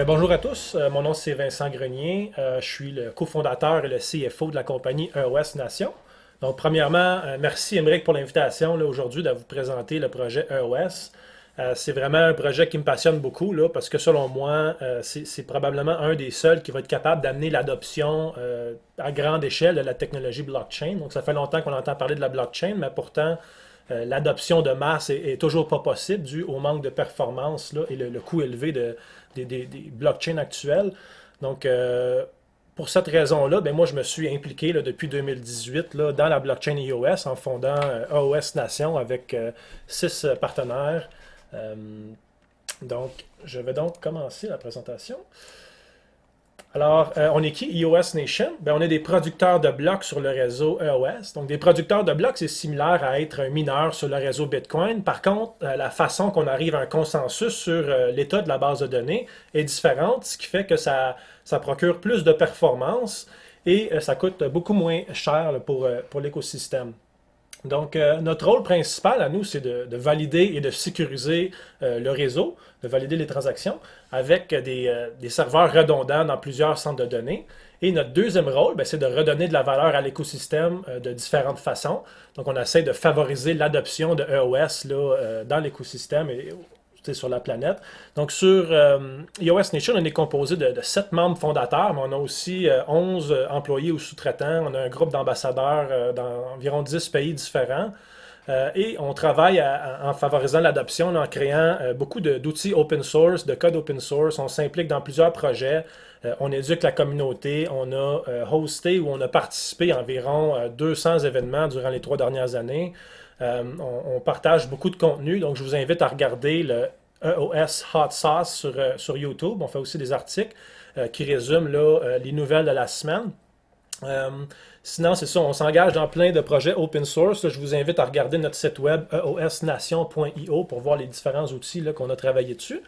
Bonjour à tous, mon nom c'est Vincent Grenier, je suis le cofondateur et le CFO de la compagnie EOS Nation. Donc premièrement, merci Émeric pour l'invitation aujourd'hui de vous présenter le projet EOS. C'est vraiment un projet qui me passionne beaucoup là, parce que selon moi, c'est probablement un des seuls qui va être capable d'amener l'adoption à grande échelle de la technologie blockchain. Donc ça fait longtemps qu'on entend parler de la blockchain, mais pourtant l'adoption de masse est toujours pas possible dû au manque de performance là, et le coût élevé des blockchains actuels. Donc, pour cette raison-là, ben moi, je me suis impliqué là, depuis 2018 là, dans la blockchain iOS en fondant EOS Nation avec 6 partenaires. Euh, donc, je vais donc commencer la présentation. Alors, on est qui? EOS Nation. Ben, on est des producteurs de blocs sur le réseau EOS. Donc, des producteurs de blocs, c'est similaire à être un mineur sur le réseau Bitcoin. Par contre, la façon qu'on arrive à un consensus sur l'état de la base de données est différente, ce qui fait que ça procure plus de performance et ça coûte beaucoup moins cher là, pour l'écosystème. Donc, notre rôle principal à nous, c'est de valider et de sécuriser le réseau, de valider les transactions avec des serveurs redondants dans plusieurs centres de données. Et notre deuxième rôle, ben, c'est de redonner de la valeur à l'écosystème de différentes façons. Donc, on essaie de favoriser l'adoption de EOS là, dans l'écosystème et sur la planète. Donc, sur EOS Nation, on est composé de 7 membres fondateurs, mais on a aussi 11 employés ou sous-traitants. On a un groupe d'ambassadeurs dans environ 10 pays différents. Et on travaille en favorisant l'adoption, en créant beaucoup d'outils open source, de code open source. On s'implique dans plusieurs projets. On éduque la communauté. On a hosté ou on a participé à environ 200 événements durant les 3 dernières années. On partage beaucoup de contenu, donc je vous invite à regarder le EOS Hot Sauce sur YouTube. On fait aussi des articles qui résument là, les nouvelles de la semaine. Sinon, c'est ça, on s'engage dans plein de projets open source. Là, je vous invite à regarder notre site web eosnation.io pour voir les différents outils qu'on a travaillé dessus.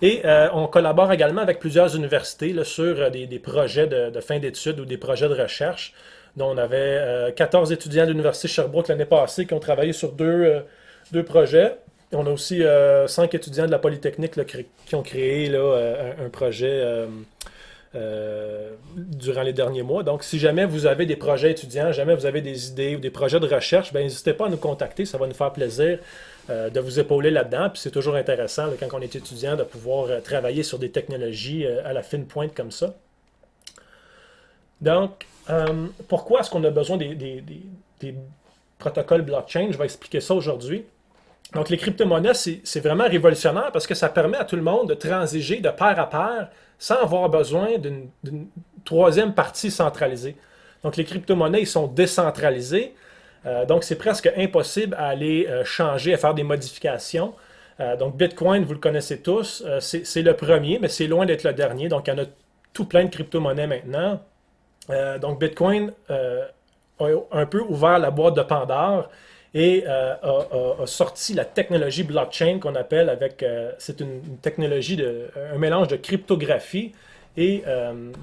Et on collabore également avec plusieurs universités là, sur des projets de fin d'études ou des projets de recherche. Donc, on avait 14 étudiants de l'Université Sherbrooke l'année passée qui ont travaillé sur deux projets. On a aussi 5 étudiants de la Polytechnique là, qui ont créé là, un projet durant les derniers mois. Donc, si jamais vous avez des projets étudiants, jamais vous avez des idées ou des projets de recherche, ben, n'hésitez pas à nous contacter. Ça va nous faire plaisir de vous épauler là-dedans. Puis c'est toujours intéressant, là, quand on est étudiant, de pouvoir travailler sur des technologies à la fine pointe comme ça. Donc, pourquoi est-ce qu'on a besoin des protocoles blockchain? Je vais expliquer ça aujourd'hui. Donc, les crypto-monnaies, c'est vraiment révolutionnaire parce que ça permet à tout le monde de transiger de pair à pair sans avoir besoin d'une troisième partie centralisée. Donc, les crypto-monnaies, ils sont décentralisées. Donc, c'est presque impossible à aller changer, à faire des modifications. Donc, Bitcoin, vous le connaissez tous, c'est le premier, mais c'est loin d'être le dernier. Donc, il y en a tout plein de crypto-monnaies maintenant. Donc, Bitcoin a un peu ouvert la boîte de Pandore et a sorti la technologie blockchain qu'on appelle avec, c'est une technologie, un mélange de cryptographie et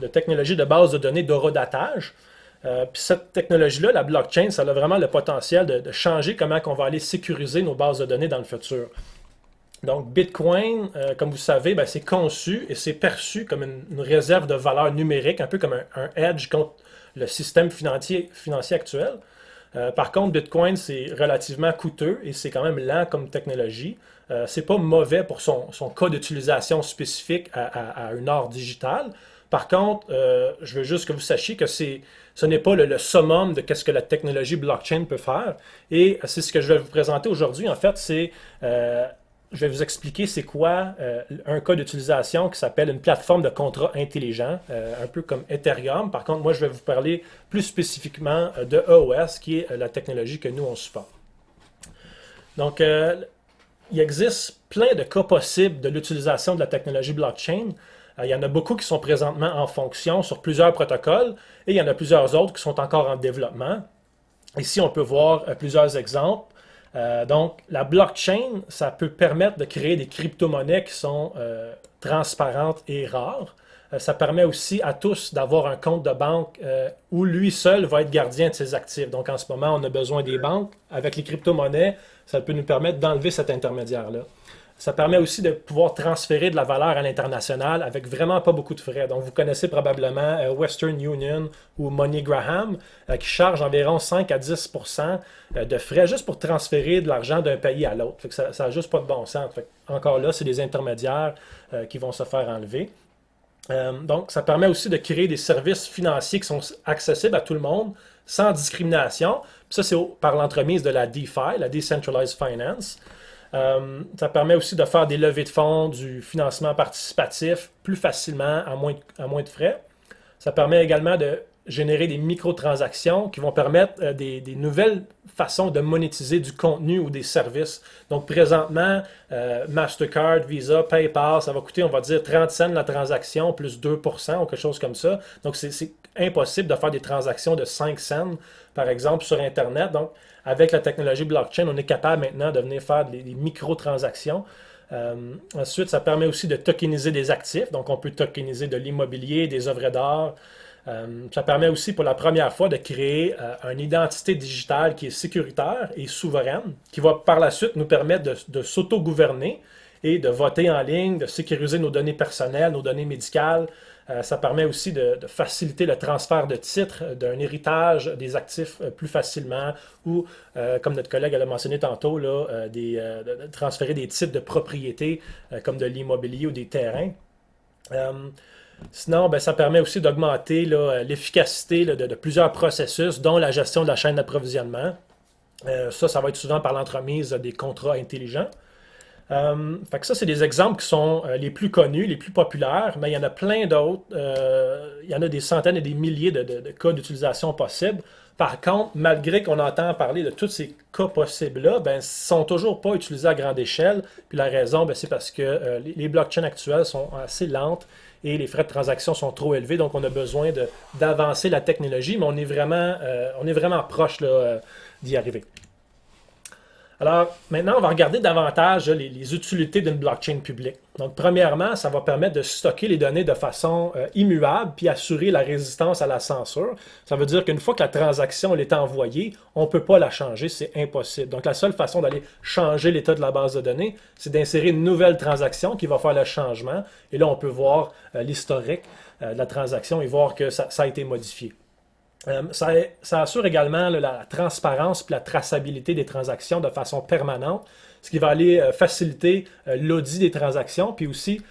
de technologie de base de données d'horodatage. Puis cette technologie-là, la blockchain, ça a vraiment le potentiel de changer comment on va aller sécuriser nos bases de données dans le futur. Donc, Bitcoin, comme vous savez, ben, c'est conçu et c'est perçu comme une réserve de valeur numérique, un peu comme un hedge contre le système financier actuel. Par contre, Bitcoin, c'est relativement coûteux et c'est quand même lent comme technologie. C'est pas mauvais pour son cas d'utilisation spécifique à un art digital. Par contre, je veux juste que vous sachiez que ce n'est pas le summum de ce que la technologie blockchain peut faire. Et c'est ce que je vais vous présenter aujourd'hui. En fait, je vais vous expliquer c'est quoi un cas d'utilisation qui s'appelle une plateforme de contrat intelligent, un peu comme Ethereum. Par contre, moi, je vais vous parler plus spécifiquement de EOS, qui est la technologie que nous, on supporte. Donc, il existe plein de cas possibles de l'utilisation de la technologie blockchain. Il y en a beaucoup qui sont présentement en fonction sur plusieurs protocoles et il y en a plusieurs autres qui sont encore en développement. Ici, on peut voir plusieurs exemples. Donc, la blockchain, ça peut permettre de créer des crypto-monnaies qui sont transparentes et rares. Ça permet aussi à tous d'avoir un compte de banque où lui seul va être gardien de ses actifs. Donc en ce moment, on a besoin des banques. Avec les crypto-monnaies, ça peut nous permettre d'enlever cet intermédiaire-là. Ça permet aussi de pouvoir transférer de la valeur à l'international avec vraiment pas beaucoup de frais. Donc, vous connaissez probablement Western Union ou MoneyGram qui chargent environ 5 à 10 de frais juste pour transférer de l'argent d'un pays à l'autre. Ça n'a juste pas de bon sens. Encore là, c'est des intermédiaires qui vont se faire enlever. Donc, ça permet aussi de créer des services financiers qui sont accessibles à tout le monde sans discrimination. Puis ça, c'est par l'entremise de la DeFi, la Decentralized Finance. Ça permet aussi de faire des levées de fonds, du financement participatif plus facilement, à moins de frais. Ça permet également de générer des microtransactions qui vont permettre des nouvelles façons de monétiser du contenu ou des services. Donc présentement, Mastercard, Visa, PayPal, ça va coûter, on va dire, 30 cents la transaction plus 2% ou quelque chose comme ça. Donc c'est impossible de faire des transactions de 5 cents, par exemple, sur Internet. Donc avec la technologie blockchain, on est capable maintenant de venir faire des microtransactions. Ensuite, ça permet aussi de tokeniser des actifs. Donc on peut tokeniser de l'immobilier, des œuvres d'art. Ça permet aussi pour la première fois de créer une identité digitale qui est sécuritaire et souveraine, qui va par la suite nous permettre de s'auto-gouverner et de voter en ligne, de sécuriser nos données personnelles, nos données médicales. Ça permet aussi de faciliter le transfert de titres, d'un héritage des actifs plus facilement ou, comme notre collègue l'a mentionné tantôt, là, de transférer des titres de propriété comme de l'immobilier ou des terrains. Sinon, ben, ça permet aussi d'augmenter l'efficacité de plusieurs processus, dont la gestion de la chaîne d'approvisionnement. Ça va être souvent par l'entremise des contrats intelligents. Fait que ça, c'est des exemples qui sont les plus connus, les plus populaires, mais il y en a plein d'autres. Il y en a des centaines et des milliers de cas d'utilisation possibles. Par contre, malgré qu'on entend parler de tous ces cas possibles-là, ben, ils ne sont toujours pas utilisés à grande échelle. Puis la raison, ben, c'est parce que les blockchains actuelles sont assez lentes et les frais de transaction sont trop élevés. Donc, on a besoin d'avancer la technologie, mais on est vraiment proche d'y arriver. Alors, maintenant, on va regarder davantage les utilités d'une blockchain publique. Donc, premièrement, ça va permettre de stocker les données de façon immuable puis assurer la résistance à la censure. Ça veut dire qu'une fois que la transaction est envoyée, on ne peut pas la changer, c'est impossible. Donc, la seule façon d'aller changer l'état de la base de données, c'est d'insérer une nouvelle transaction qui va faire le changement. Et là, on peut voir l'historique de la transaction et voir que ça a été modifié. Ça assure également la transparence et la traçabilité des transactions de façon permanente, ce qui va aller faciliter l'audit des transactions, puis aussi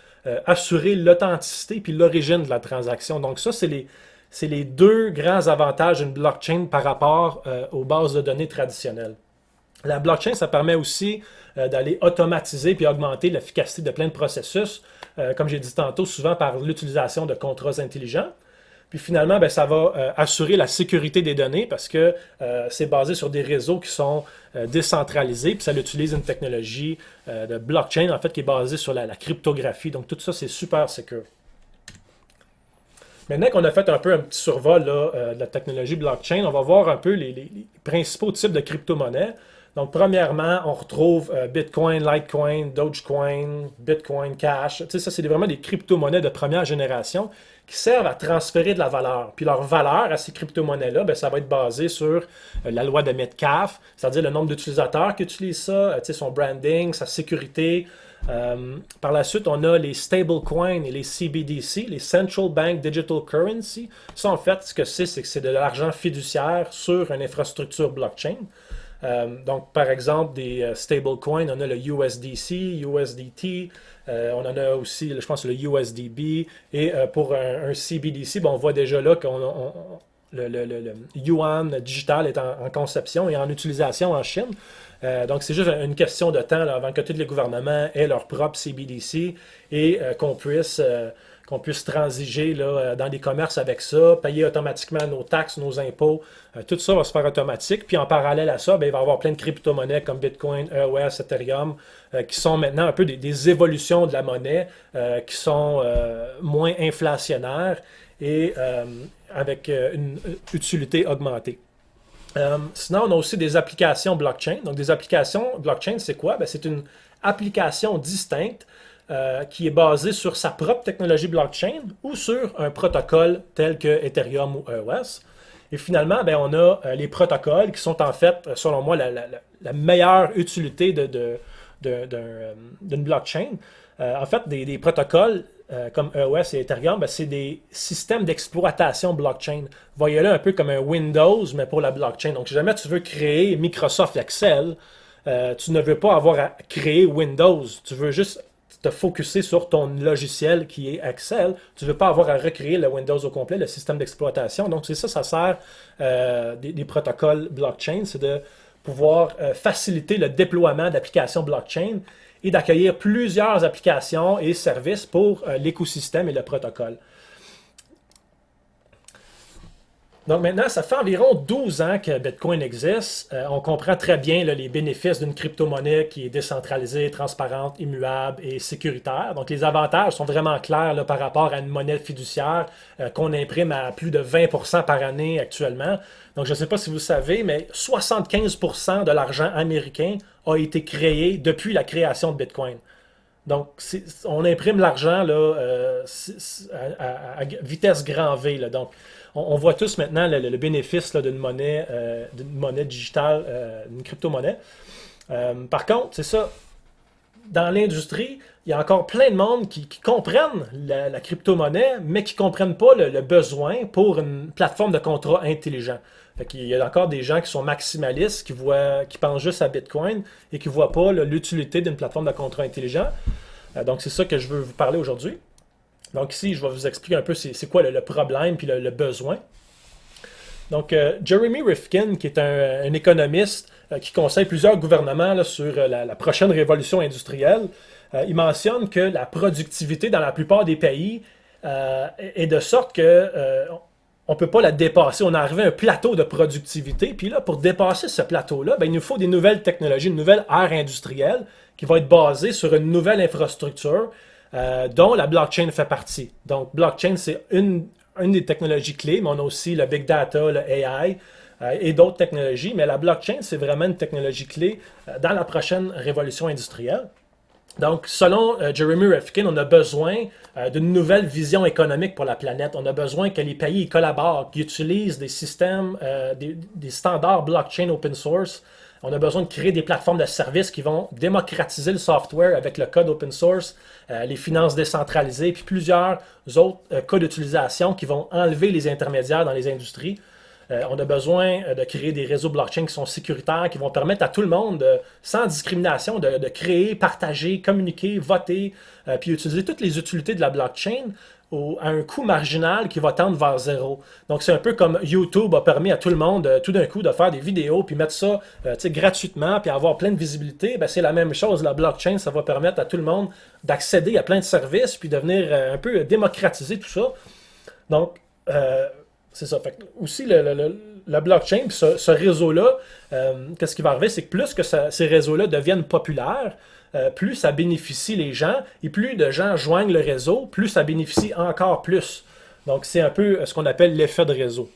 assurer l'authenticité puis l'origine de la transaction. Donc ça, c'est les deux grands avantages d'une blockchain par rapport aux bases de données traditionnelles. La blockchain, ça permet aussi d'aller automatiser puis augmenter l'efficacité de plein de processus, comme j'ai dit tantôt, souvent par l'utilisation de contrats intelligents. Puis finalement, ben, ça va assurer la sécurité des données parce que c'est basé sur des réseaux qui sont décentralisés, puis ça utilise une technologie de blockchain, en fait, qui est basée sur la cryptographie. Donc tout ça, c'est super secure. Maintenant qu'on a fait un petit survol de la technologie blockchain, on va voir un peu les principaux types de crypto-monnaies. Donc, premièrement, on retrouve Bitcoin, Litecoin, Dogecoin, Bitcoin Cash. Tu sais, ça, c'est vraiment des crypto-monnaies de première génération qui servent à transférer de la valeur. Puis leur valeur à ces crypto-monnaies-là, ben, ça va être basé sur la loi de Metcalfe, c'est-à-dire le nombre d'utilisateurs qui utilisent ça, tu sais, son branding, sa sécurité. Par la suite, on a les stablecoins et les CBDC, les Central Bank Digital Currency. Ça, en fait, ce que c'est que c'est de l'argent fiduciaire sur une infrastructure blockchain. Donc, par exemple, des stablecoins, on a le USDC, USDT, on en a aussi, je pense, le USDB. Et pour un CBDC, on voit déjà là que le yuan digital est en conception et en utilisation en Chine. Donc, c'est juste une question de temps là, avant que tous les gouvernements aient leur propre CBDC et qu'on puisse transiger là, dans des commerces avec ça, payer automatiquement nos taxes, nos impôts. Tout ça va se faire automatique. Puis en parallèle à ça, ben, il va y avoir plein de crypto-monnaies comme Bitcoin, EOS, Ethereum, qui sont maintenant un peu des évolutions de la monnaie qui sont moins inflationnaires et avec une utilité augmentée. Sinon, on a aussi des applications blockchain. Donc, des applications blockchain, c'est quoi? Ben, c'est une application distincte qui est basé sur sa propre technologie blockchain ou sur un protocole tel que Ethereum ou EOS. Et finalement, ben, on a les protocoles qui sont en fait, selon moi, la meilleure utilité d'une blockchain. En fait, des protocoles comme EOS et Ethereum, ben, c'est des systèmes d'exploitation blockchain. Voyez-le un peu comme un Windows, mais pour la blockchain. Donc, si jamais tu veux créer Microsoft Excel, tu ne veux pas avoir à créer Windows. Tu veux juste te focuser sur ton logiciel qui est Excel. Tu ne veux pas avoir à recréer le Windows au complet, le système d'exploitation. Donc, c'est ça, ça sert des protocoles blockchain, c'est de pouvoir faciliter le déploiement d'applications blockchain et d'accueillir plusieurs applications et services pour l'écosystème et le protocole. Donc maintenant, ça fait environ 12 ans que Bitcoin existe. On comprend très bien là, les bénéfices d'une crypto-monnaie qui est décentralisée, transparente, immuable et sécuritaire. Donc les avantages sont vraiment clairs là, par rapport à une monnaie fiduciaire qu'on imprime à plus de 20% par année actuellement. Donc je ne sais pas si vous savez, mais 75% de l'argent américain a été créé depuis la création de Bitcoin. Donc, on imprime l'argent là, à vitesse grand V. Là. Donc, on voit tous maintenant le bénéfice d'une monnaie digitale, d'une crypto-monnaie. Par contre, c'est ça, dans l'industrie, il y a encore plein de monde qui comprennent la crypto-monnaie, mais qui ne comprennent pas le besoin pour une plateforme de contrat intelligent. Il y a encore des gens qui sont maximalistes, qui pensent juste à Bitcoin et qui ne voient pas l'utilité d'une plateforme de contrat intelligent. Donc, c'est ça que je veux vous parler aujourd'hui. Donc, ici, je vais vous expliquer un peu c'est quoi le problème et le besoin. Donc, Jeremy Rifkin, qui est un économiste qui conseille plusieurs gouvernements là, sur la prochaine révolution industrielle, il mentionne que la productivité dans la plupart des pays est de sorte que on ne peut pas la dépasser. On est arrivé à un plateau de productivité. Puis là, pour dépasser ce plateau-là, ben, il nous faut des nouvelles technologies, une nouvelle ère industrielle qui va être basée sur une nouvelle infrastructure dont la blockchain fait partie. Donc, blockchain, c'est une des technologies clés, mais on a aussi le big data, le AI et d'autres technologies. Mais la blockchain, c'est vraiment une technologie clé dans la prochaine révolution industrielle. Donc, selon Jeremy Rifkin, on a besoin d'une nouvelle vision économique pour la planète. On a besoin que les pays collaborent, qu'ils utilisent des systèmes, des standards blockchain open source. On a besoin de créer des plateformes de services qui vont démocratiser le software avec le code open source, les finances décentralisées, puis plusieurs autres cas d'utilisation qui vont enlever les intermédiaires dans les industries. On a besoin de créer des réseaux blockchain qui sont sécuritaires, qui vont permettre à tout le monde, sans discrimination, de créer, partager, communiquer, voter, puis utiliser toutes les utilités de la blockchain à un coût marginal qui va tendre vers zéro. Donc, c'est un peu comme YouTube a permis à tout le monde, tout d'un coup, de faire des vidéos, puis mettre ça gratuitement, puis avoir plein de visibilité. Ben, c'est la même chose, la blockchain, ça va permettre à tout le monde d'accéder à plein de services, puis de venir un peu démocratiser tout ça. Donc, c'est ça. Fait que aussi, la blockchain, puis ce réseau-là, qu'est-ce qui va arriver, c'est que plus que ces réseaux-là deviennent populaires, plus ça bénéficie les gens, et plus de gens joignent le réseau, plus ça bénéficie encore plus. Donc, c'est un peu ce qu'on appelle l'effet de réseau.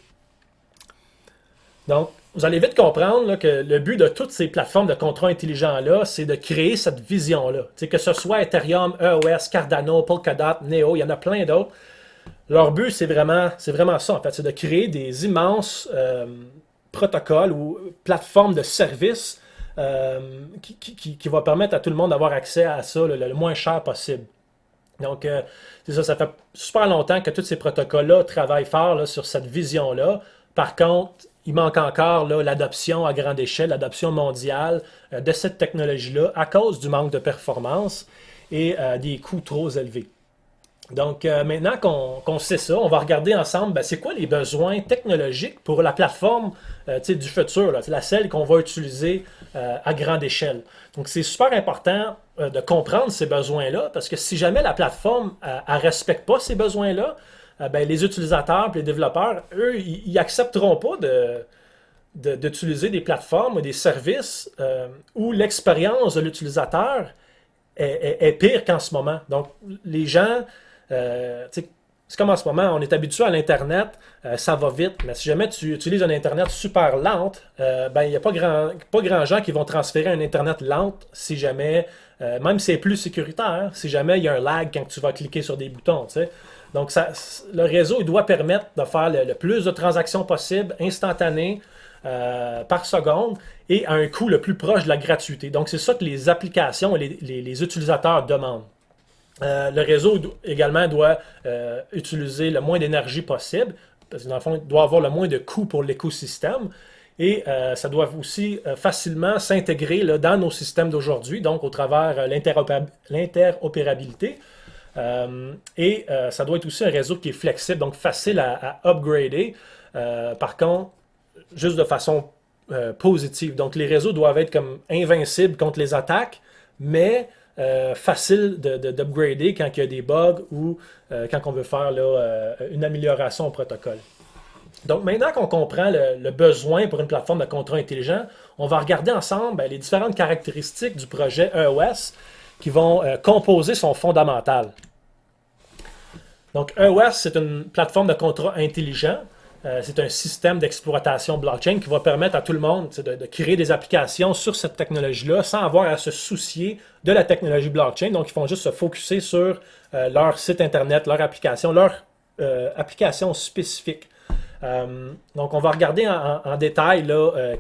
Donc, vous allez vite comprendre là, que le but de toutes ces plateformes de contrats intelligents-là, c'est de créer cette vision-là. Que ce soit Ethereum, EOS, Cardano, Polkadot, Neo, il y en a plein d'autres. Leur but, c'est vraiment ça, en fait, c'est de créer des immenses protocoles ou plateformes de services qui va permettre à tout le monde d'avoir accès à ça le moins cher possible. Donc, c'est ça, ça fait super longtemps que tous ces protocoles-là travaillent fort là, sur cette vision-là. Par contre, il manque encore l'adoption à grande échelle, l'adoption mondiale de cette technologie-là à cause du manque de performance et des coûts trop élevés. Donc, maintenant qu'on sait ça, on va regarder ensemble, c'est quoi les besoins technologiques pour la plateforme du futur, là, celle qu'on va utiliser à grande échelle. Donc, c'est super important de comprendre ces besoins-là, parce que si jamais la plateforme ne respecte pas ces besoins-là, les utilisateurs et les développeurs, eux, ils n'accepteront pas d'utiliser des plateformes ou des services où l'expérience de l'utilisateur est pire qu'en ce moment. Donc, les gens... c'est comme en ce moment, on est habitué à l'Internet, ça va vite, mais si jamais tu utilises un Internet super lente, ben, il n'y a pas grand gens qui vont transférer un Internet lente si jamais, même si c'est plus sécuritaire, si jamais il y a un lag quand tu vas cliquer sur des boutons, tu sais. Donc, le réseau, il doit permettre de faire le plus de transactions possible, instantanées, par seconde, et à un coût le plus proche de la gratuité. Donc, c'est ça que les applications et les utilisateurs demandent. Le réseau également doit utiliser le moins d'énergie possible, parce que dans le fond, il doit avoir le moins de coûts pour l'écosystème. Et ça doit aussi facilement s'intégrer dans nos systèmes d'aujourd'hui, donc au travers l'interopérabilité. Ça doit être aussi un réseau qui est flexible, donc facile à upgrader. Par contre, juste de façon positive. Donc les réseaux doivent être comme invincibles contre les attaques, mais facile d'upgrader quand il y a des bugs ou quand on veut faire une amélioration au protocole. Donc maintenant qu'on comprend le besoin pour une plateforme de contrat intelligent, on va regarder ensemble les différentes caractéristiques du projet EOS qui vont composer son fondamental. Donc EOS, c'est une plateforme de contrat intelligent. C'est un système d'exploitation blockchain qui va permettre à tout le monde de créer des applications sur cette technologie-là sans avoir à se soucier de la technologie blockchain. Donc, ils font juste se focusser sur leur site Internet, leur application spécifique. Donc, on va regarder en détail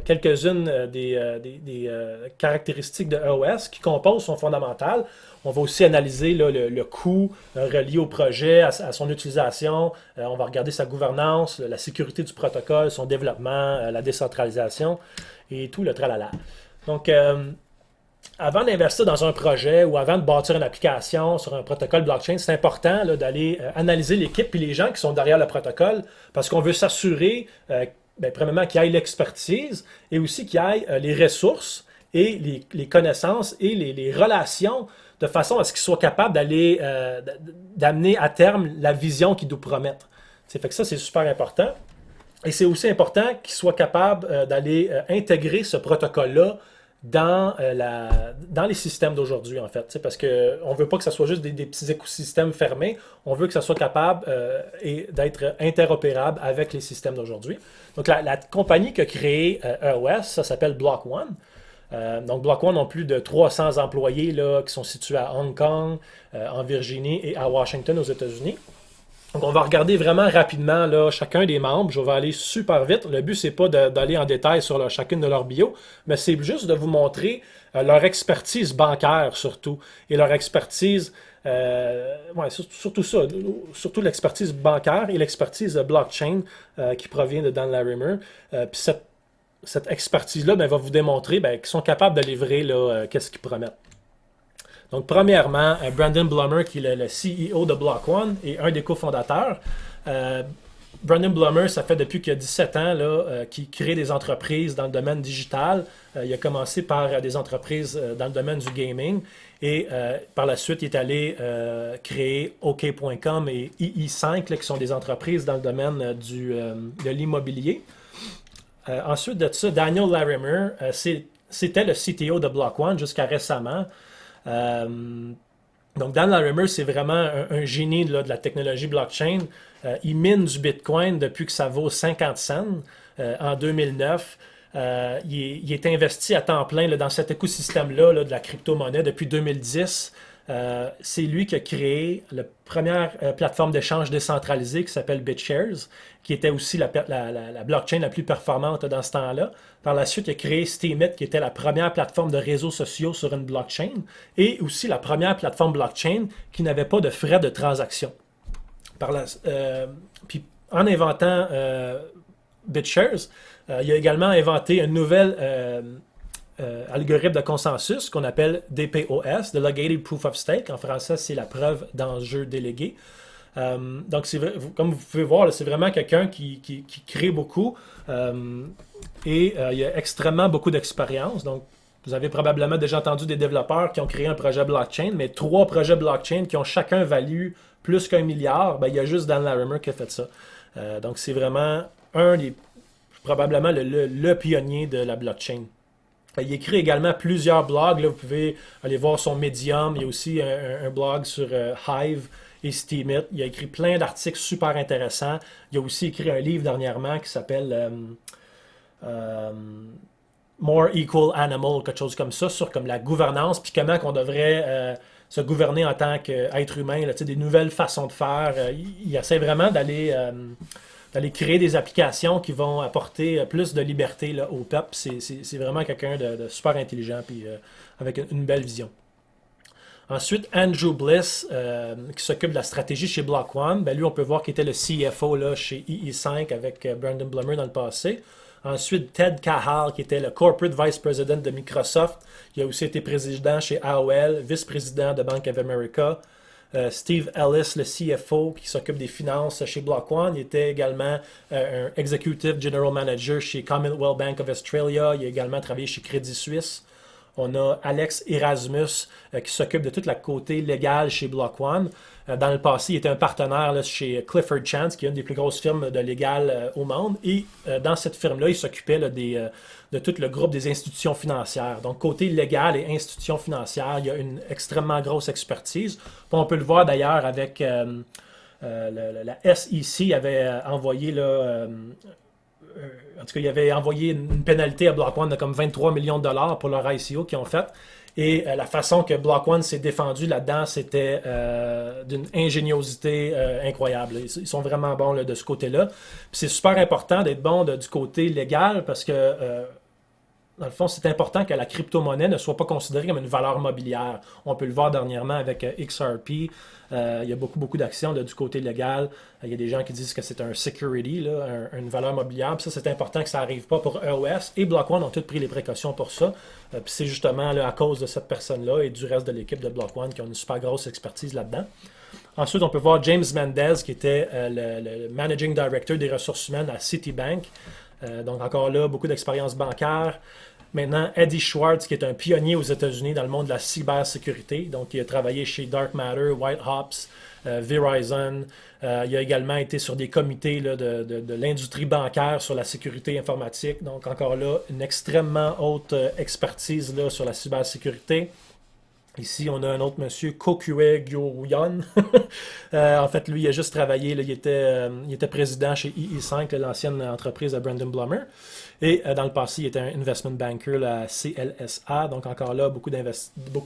quelques-unes des caractéristiques de EOS qui composent son fondamental. On va aussi analyser le coût relié au projet, à son utilisation. On va regarder sa gouvernance, la sécurité du protocole, son développement, la décentralisation et tout le tralala. Donc, avant d'investir dans un projet ou avant de bâtir une application sur un protocole blockchain, c'est important d'aller analyser l'équipe et les gens qui sont derrière le protocole parce qu'on veut s'assurer, premièrement, qu'il y ait l'expertise et aussi qu'il y ait les ressources et les connaissances et les relations de façon à ce qu'ils soient capables d'amener à terme la vision qu'ils nous promettent. Fait que ça, c'est super important. Et c'est aussi important qu'ils soient capables d'aller intégrer ce protocole-là dans les systèmes d'aujourd'hui, en fait. Parce qu'on ne veut pas que ce soit juste des petits écosystèmes fermés. On veut que ça soit capable d'être interopérable avec les systèmes d'aujourd'hui. Donc, la compagnie qui a créé EOS, ça s'appelle Block One. Donc, Block One ont plus de 300 employés qui sont situés à Hong Kong, en Virginie et à Washington aux États-Unis. Donc, on va regarder vraiment rapidement chacun des membres. Je vais aller super vite. Le but, c'est pas d'aller en détail sur chacune de leurs bios, mais c'est juste de vous montrer leur expertise bancaire surtout. Et leur expertise, surtout ça, surtout l'expertise bancaire et l'expertise blockchain qui provient de Dan Larimer. Puis cette expertise-là va vous démontrer qu'ils sont capables de livrer qu'est-ce qu'ils promettent. Donc, premièrement, Brandon Blummer, qui est le CEO de Block One et un des cofondateurs. Brandon Blummer, ça fait depuis qu'il a 17 ans qu'il crée des entreprises dans le domaine digital. Il a commencé par des entreprises dans le domaine du gaming et par la suite, il est allé créer OK.com et II5, qui sont des entreprises dans le domaine de l'immobilier. Ensuite de ça, Daniel Larimer, c'était le CTO de Block One jusqu'à récemment. Donc, Dan Larimer, c'est vraiment un génie de la technologie blockchain. Il mine du Bitcoin depuis que ça vaut 50 cents en 2009. Il est investi à temps plein dans cet écosystème-là de la crypto-monnaie depuis 2010. C'est lui qui a créé la première plateforme d'échange décentralisée qui s'appelle BitShares, qui était aussi la blockchain la plus performante dans ce temps-là. Par la suite, il a créé Steemit, qui était la première plateforme de réseaux sociaux sur une blockchain, et aussi la première plateforme blockchain qui n'avait pas de frais de transaction. Puis en inventant BitShares, il a également inventé une nouvelle algorithme de consensus qu'on appelle DPoS, Delegated Proof of Stake. En français, c'est la preuve d'enjeu délégué. Donc, comme vous pouvez voir, c'est vraiment quelqu'un qui crée beaucoup et il a extrêmement beaucoup d'expérience. Donc, vous avez probablement déjà entendu des développeurs qui ont créé un projet blockchain, mais 3 projets blockchain qui ont chacun valu plus qu'1 milliard, il y a juste Dan Larimer qui a fait ça. Donc, c'est vraiment probablement le pionnier de la blockchain. Il écrit également plusieurs blogs. Là, vous pouvez aller voir son Medium. Il y a aussi un blog sur Hive et Steemit. Il a écrit plein d'articles super intéressants. Il a aussi écrit un livre dernièrement qui s'appelle euh, More Equal Animal, quelque chose comme ça, sur comme la gouvernance, puis comment qu'on devrait se gouverner en tant qu'être humain, là, des nouvelles façons de faire. Il essaie vraiment d'aller créer des applications qui vont apporter plus de liberté là, au peuple. C'est vraiment quelqu'un de super intelligent puis avec une belle vision. Ensuite, Andrew Bliss, qui s'occupe de la stratégie chez Block One, ben lui, on peut voir qu'il était le CFO là, chez EE5 avec Brandon Blummer dans le passé. Ensuite, Ted Cahill, qui était le Corporate Vice President de Microsoft. Il a aussi été président chez AOL, vice-président de Bank of America. Steve Ellis, le CFO, qui s'occupe des finances chez Block One. Il était également un Executive General Manager chez Commonwealth Bank of Australia. Il a également travaillé chez Crédit Suisse. On a Alex Erasmus qui s'occupe de toute la côté légale chez Block One. Dans le passé, il était un partenaire là, chez Clifford Chance, qui est une des plus grosses firmes de légal au monde. Et dans cette firme-là, il s'occupait là, de tout le groupe des institutions financières. Donc, côté légal et institutions financières, il y a une extrêmement grosse expertise. Puis on peut le voir d'ailleurs avec la SEC avait envoyé là, en tout cas, il avait envoyé une pénalité à Block One de comme 23 millions de dollars pour leur ICO qu'ils ont fait. Et la façon que Block One s'est défendu là-dedans, c'était d'une ingéniosité incroyable. Ils sont vraiment bons là, de ce côté-là. Puis c'est super important d'être bon du côté légal parce que dans le fond, c'est important que la crypto-monnaie ne soit pas considérée comme une valeur mobilière. On peut le voir dernièrement avec XRP. Il y a beaucoup d'actions du côté légal. Il y a des gens qui disent que c'est un security, là, une valeur mobilière. Puis ça, c'est important que ça n'arrive pas pour EOS. Et Block One ont tous pris les précautions pour ça. Puis c'est justement là, à cause de cette personne-là et du reste de l'équipe de Block One qui ont une super grosse expertise là-dedans. Ensuite, on peut voir James Mendez, qui était le Managing Director des ressources humaines à Citibank. Donc encore là, beaucoup d'expérience bancaire. Maintenant, Eddie Schwartz, qui est un pionnier aux États-Unis dans le monde de la cybersécurité. Donc, il a travaillé chez Dark Matter, White Hops, Verizon. Il a également été sur des comités là, de l'industrie bancaire sur la sécurité informatique. Donc, encore là, une extrêmement haute expertise là, sur la cybersécurité. Ici, on a un autre monsieur, Kokue Gyoyan. En fait, lui, il a juste travaillé. Là, il était président chez EE5, l'ancienne entreprise de Brandon Blummer. Et dans le passé, il était un investment banker là, à CLSA. Donc, encore là, beaucoup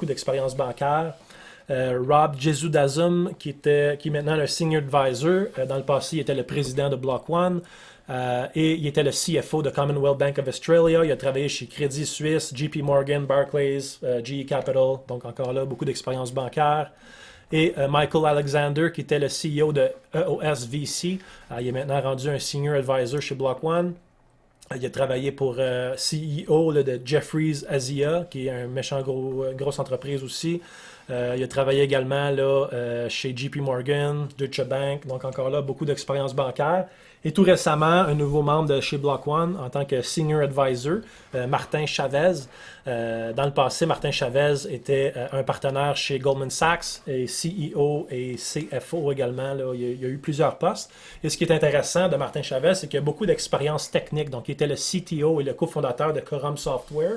d'expérience bancaire. Rob Jesudazum, qui est maintenant le senior advisor. Dans le passé, il était le président de Block One. Et il était le CFO de Commonwealth Bank of Australia. Il a travaillé chez Crédit Suisse, JP Morgan, Barclays, GE Capital. Donc encore là, beaucoup d'expérience bancaire. Et Michael Alexander, qui était le CEO de EOS VC. Il est maintenant rendu un senior advisor chez Block One. Il a travaillé pour CEO là, de Jefferies Asia, qui est un méchant grosse entreprise aussi. Il a travaillé également là, chez JP Morgan, Deutsche Bank. Donc encore là, beaucoup d'expérience bancaire. Et tout récemment, un nouveau membre de chez Block One en tant que Senior Advisor, Martin Chavez. Dans le passé, Martin Chavez était un partenaire chez Goldman Sachs et CEO et CFO également. Là. Il y a eu plusieurs postes. Et ce qui est intéressant de Martin Chavez, c'est qu'il a beaucoup d'expérience technique. Donc, il était le CTO et le cofondateur de Quorum Software.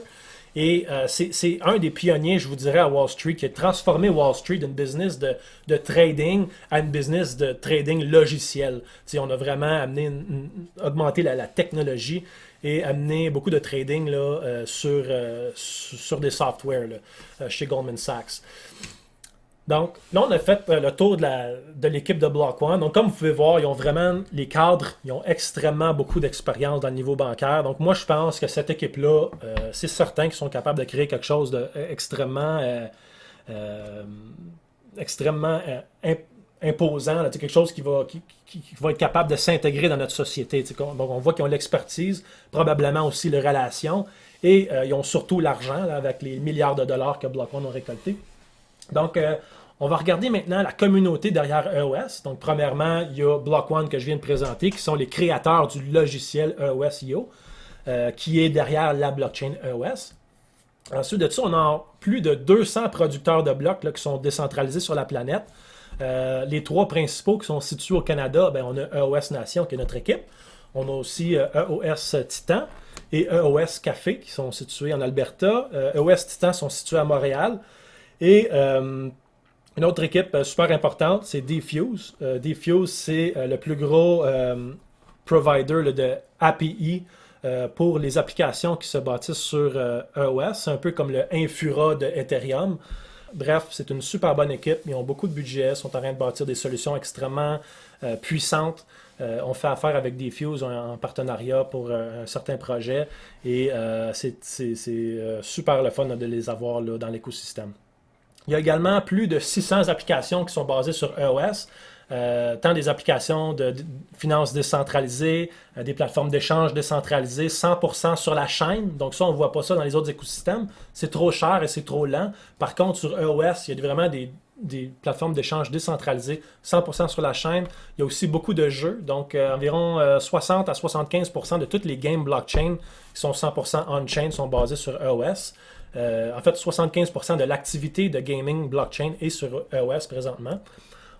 Et c'est un des pionniers, je vous dirais, à Wall Street, qui a transformé Wall Street d'une business de trading à une business de trading logiciel. T'sais, on a vraiment augmenté la technologie et amené beaucoup de trading là, sur des softwares là, chez Goldman Sachs. Donc, là, on a fait le tour de l'équipe de Block One. Donc, comme vous pouvez voir, les cadres, ils ont extrêmement beaucoup d'expérience dans le niveau bancaire. Donc, moi, je pense que cette équipe-là, c'est certain qu'ils sont capables de créer quelque chose d'extrêmement imposant, là, quelque chose qui va être capable de s'intégrer dans notre société. Donc, on voit qu'ils ont l'expertise, probablement aussi les relations, et ils ont surtout l'argent là, avec les milliards de dollars que Block One ont récoltés. Donc, on va regarder maintenant la communauté derrière EOS. Donc, premièrement, il y a Block One que je viens de présenter, qui sont les créateurs du logiciel EOS.io, qui est derrière la blockchain EOS. Ensuite de ça, on a plus de 200 producteurs de blocs là, qui sont décentralisés sur la planète. Les trois principaux qui sont situés au Canada, ben, on a EOS Nation, qui est notre équipe. On a aussi EOS Titan et EOS Café qui sont situés en Alberta. EOS Titan sont situés à Montréal. Et une autre équipe super importante, c'est Defuse. Defuse, c'est le plus gros provider là, de API pour les applications qui se bâtissent sur EOS. C'est un peu comme le Infura de Ethereum. Bref, c'est une super bonne équipe. Ils ont beaucoup de budget, sont en train de bâtir des solutions extrêmement puissantes. On fait affaire avec Defuse en partenariat pour un certain projet et c'est super le fun de les avoir là, dans l'écosystème. Il y a également plus de 600 applications qui sont basées sur EOS, tant des applications de finances décentralisées, des plateformes d'échange décentralisées, 100% sur la chaîne. Donc ça, on ne voit pas ça dans les autres écosystèmes. C'est trop cher et c'est trop lent. Par contre, sur EOS, il y a vraiment des plateformes d'échange décentralisées, 100% sur la chaîne. Il y a aussi beaucoup de jeux, donc environ 60 à 75% de toutes les games blockchain qui sont 100% on-chain sont basées sur EOS. En fait, 75% de l'activité de gaming blockchain est sur EOS présentement.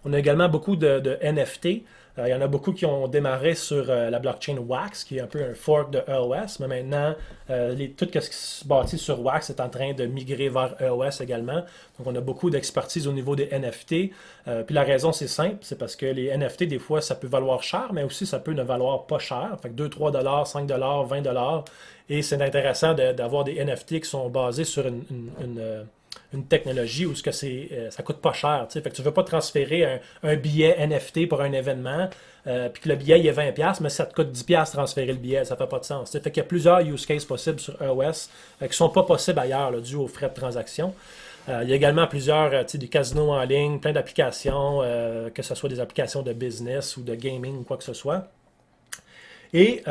On a également beaucoup de NFT. Il y en a beaucoup qui ont démarré sur la blockchain Wax, qui est un peu un fork de EOS, mais maintenant, tout ce qui se bâtit sur Wax est en train de migrer vers EOS également. Donc, on a beaucoup d'expertise au niveau des NFT. Puis la raison, c'est simple, c'est parce que les NFT, des fois, ça peut valoir cher, mais aussi ça peut ne valoir pas cher. Fait que 2, 3 $, 5 $, 20 $. Et c'est intéressant d'avoir des NFT qui sont basés sur une technologie où ça coûte pas cher. Fait que tu ne veux pas transférer un billet NFT pour un événement, puis que le billet il est 20$, mais ça te coûte 10$ transférer le billet. Ça fait pas de sens. Fait qu'il y a plusieurs use cases possibles sur EOS qui ne sont pas possibles ailleurs, là, dû aux frais de transaction. Il y a également plusieurs des casinos en ligne, plein d'applications, que ce soit des applications de business ou de gaming ou quoi que ce soit. Et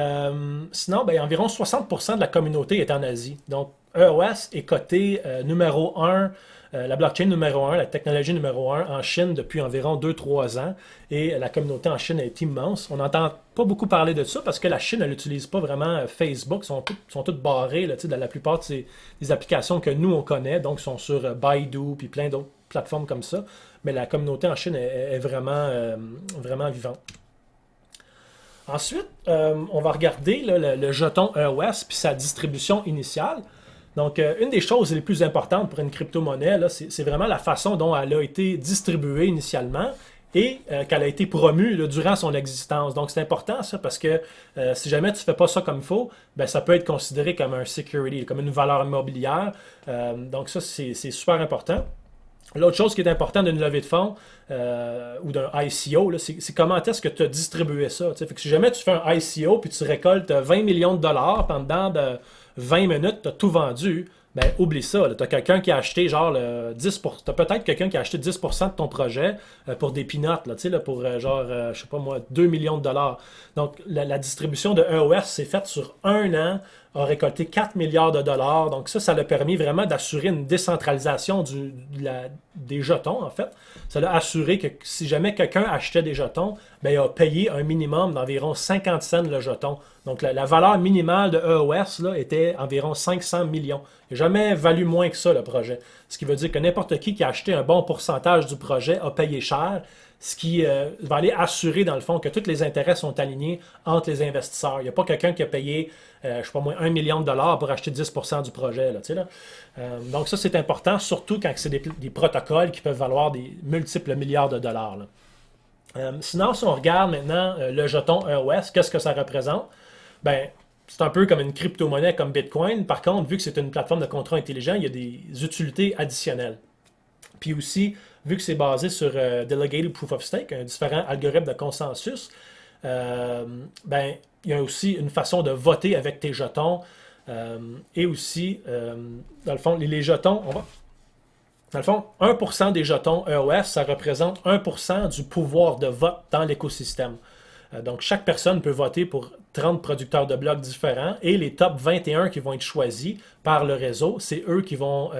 sinon, environ 60% de la communauté est en Asie. Donc, EOS est coté numéro 1, la blockchain numéro 1, la technologie numéro 1 en Chine depuis environ 2-3 ans. Et la communauté en Chine est immense. On n'entend pas beaucoup parler de ça parce que la Chine, elle n'utilise pas vraiment Facebook. Ils sont toutes barrées là, dans la plupart des applications que nous, on connaît. Donc, ils sont sur Baidu puis plein d'autres plateformes comme ça. Mais la communauté en Chine est vraiment, vraiment vivante. Ensuite, on va regarder là, le jeton EOS puis sa distribution initiale. Donc, une des choses les plus importantes pour une crypto-monnaie, c'est vraiment la façon dont elle a été distribuée initialement et qu'elle a été promue là, durant son existence. Donc, c'est important ça parce que si jamais tu ne fais pas ça comme il faut, ça peut être considéré comme un security, comme une valeur immobilière. Donc, ça, c'est super important. L'autre chose qui est importante d'une levée de fonds ou d'un ICO, c'est comment est-ce que tu as distribué ça. Fait que si jamais tu fais un ICO puis tu récoltes 20 millions de dollars pendant 20 minutes, tu as tout vendu, oublie ça. Tu as quelqu'un qui a acheté genre 10%. Tu as peut-être quelqu'un qui a acheté 10% de ton projet pour des peanuts, pour je sais pas moi, 2 millions de dollars. Donc la distribution de EOS s'est faite sur un an, a récolté 4 milliards de dollars. Donc ça a permis vraiment d'assurer une décentralisation des jetons, en fait. Ça a assuré que si jamais quelqu'un achetait des jetons, il a payé un minimum d'environ 50 cents le jeton. Donc la valeur minimale de EOS là, était environ 500 millions. Il n'a jamais valu moins que ça, le projet. Ce qui veut dire que n'importe qui a acheté un bon pourcentage du projet a payé cher, ce qui va aller assurer, dans le fond, que tous les intérêts sont alignés entre les investisseurs. Il n'y a pas quelqu'un qui a payé, je ne sais pas moi, 1 million de dollars pour acheter 10% du projet. Là. Donc ça, c'est important, surtout quand c'est des protocoles qui peuvent valoir des multiples milliards de dollars. Sinon, si on regarde maintenant le jeton EOS, qu'est-ce que ça représente? C'est un peu comme une crypto-monnaie comme Bitcoin. Par contre, vu que c'est une plateforme de contrat intelligent, il y a des utilités additionnelles. Puis aussi, vu que c'est basé sur Delegated Proof of Stake, un différent algorithme de consensus, il y a aussi une façon de voter avec tes jetons. Et aussi, dans le fond, les jetons, dans le fond, 1% des jetons EOS, ça représente 1% du pouvoir de vote dans l'écosystème. Donc, chaque personne peut voter pour 30 producteurs de blocs différents et les top 21 qui vont être choisis par le réseau, c'est eux qui vont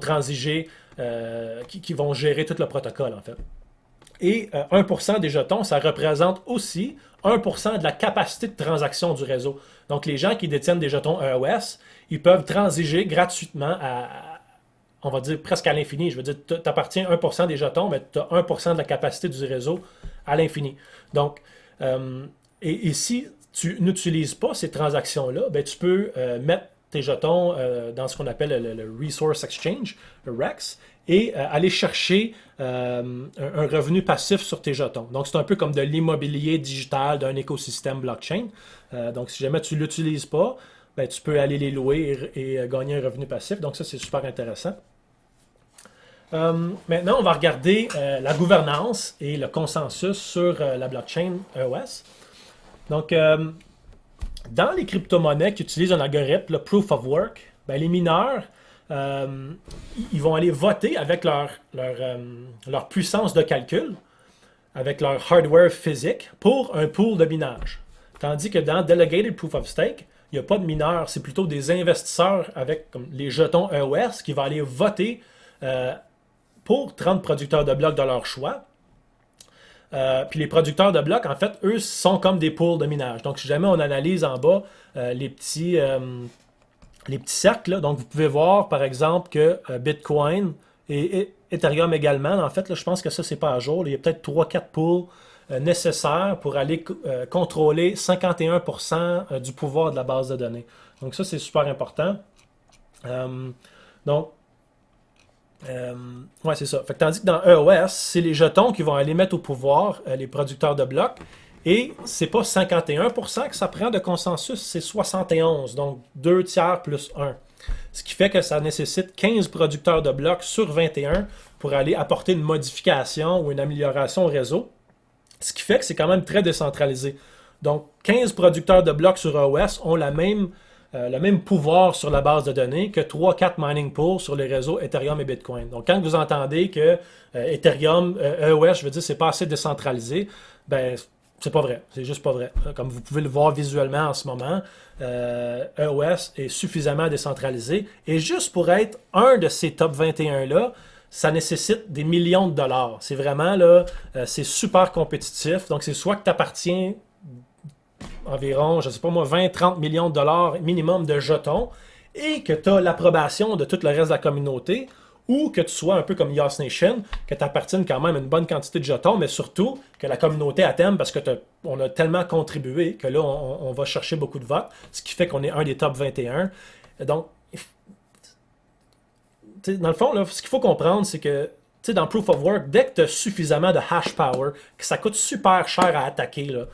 transiger, qui vont gérer tout le protocole, en fait. Et 1% des jetons, ça représente aussi 1% de la capacité de transaction du réseau. Donc, les gens qui détiennent des jetons EOS, ils peuvent transiger gratuitement on va dire presque à l'infini. Je veux dire, tu appartiens 1% des jetons, mais tu as 1% de la capacité du réseau à l'infini. Donc, et si tu n'utilises pas ces transactions-là, ben, tu peux mettre tes jetons dans ce qu'on appelle le Resource Exchange, le REX, et aller chercher un revenu passif sur tes jetons. Donc, c'est un peu comme de l'immobilier digital d'un écosystème blockchain. Donc, si jamais tu ne l'utilises pas, ben, tu peux aller les louer et gagner un revenu passif. Donc, ça, c'est super intéressant. Maintenant, on va regarder la gouvernance et le consensus sur la blockchain EOS. Donc, dans les crypto-monnaies qui utilisent un algorithme, le Proof of Work, ben, les mineurs, ils vont aller voter avec leur puissance de calcul, avec leur hardware physique, pour un pool de minage. Tandis que dans Delegated Proof of Stake, il n'y a pas de mineurs, c'est plutôt des investisseurs avec comme, les jetons EOS qui vont aller voter pour 30 producteurs de blocs de leur choix. Puis les producteurs de blocs, en fait, eux, sont comme des pools de minage. Donc, si jamais on analyse en bas les petits cercles, là, donc vous pouvez voir, par exemple, que Bitcoin et Ethereum également, en fait, là, je pense que ça, c'est pas à jour. Là, il y a peut-être 3-4 pools nécessaires pour aller contrôler 51% du pouvoir de la base de données. Donc, ça, c'est super important. Donc, ouais, c'est ça. Fait que, tandis que dans EOS, c'est les jetons qui vont aller mettre au pouvoir les producteurs de blocs. Et c'est pas 51% que ça prend de consensus, c'est 71%. Donc 2 tiers plus 1. Ce qui fait que ça nécessite 15 producteurs de blocs sur 21 pour aller apporter une modification ou une amélioration au réseau. Ce qui fait que c'est quand même très décentralisé. Donc 15 producteurs de blocs sur EOS ont le même pouvoir sur la base de données que 3-4 mining pools sur les réseaux Ethereum et Bitcoin. Donc, quand vous entendez que Ethereum, EOS, je veux dire, c'est pas assez décentralisé, ben, c'est pas vrai. C'est juste pas vrai. Comme vous pouvez le voir visuellement en ce moment, EOS est suffisamment décentralisé. Et juste pour être un de ces top 21-là, ça nécessite des millions de dollars. C'est vraiment, là, c'est super compétitif. Donc, c'est soit que tu appartiens environ, je ne sais pas moi, 20-30 millions de dollars minimum de jetons et que tu as l'approbation de tout le reste de la communauté ou que tu sois un peu comme Yas Nation, que tu appartiennes quand même à une bonne quantité de jetons, mais surtout que la communauté t'aime parce que on a tellement contribué que là, on va chercher beaucoup de votes, ce qui fait qu'on est un des top 21. Donc, dans le fond, là, ce qu'il faut comprendre, c'est que dans Proof of Work, dès que tu as suffisamment de hash power, que ça coûte super cher à attaquer, là,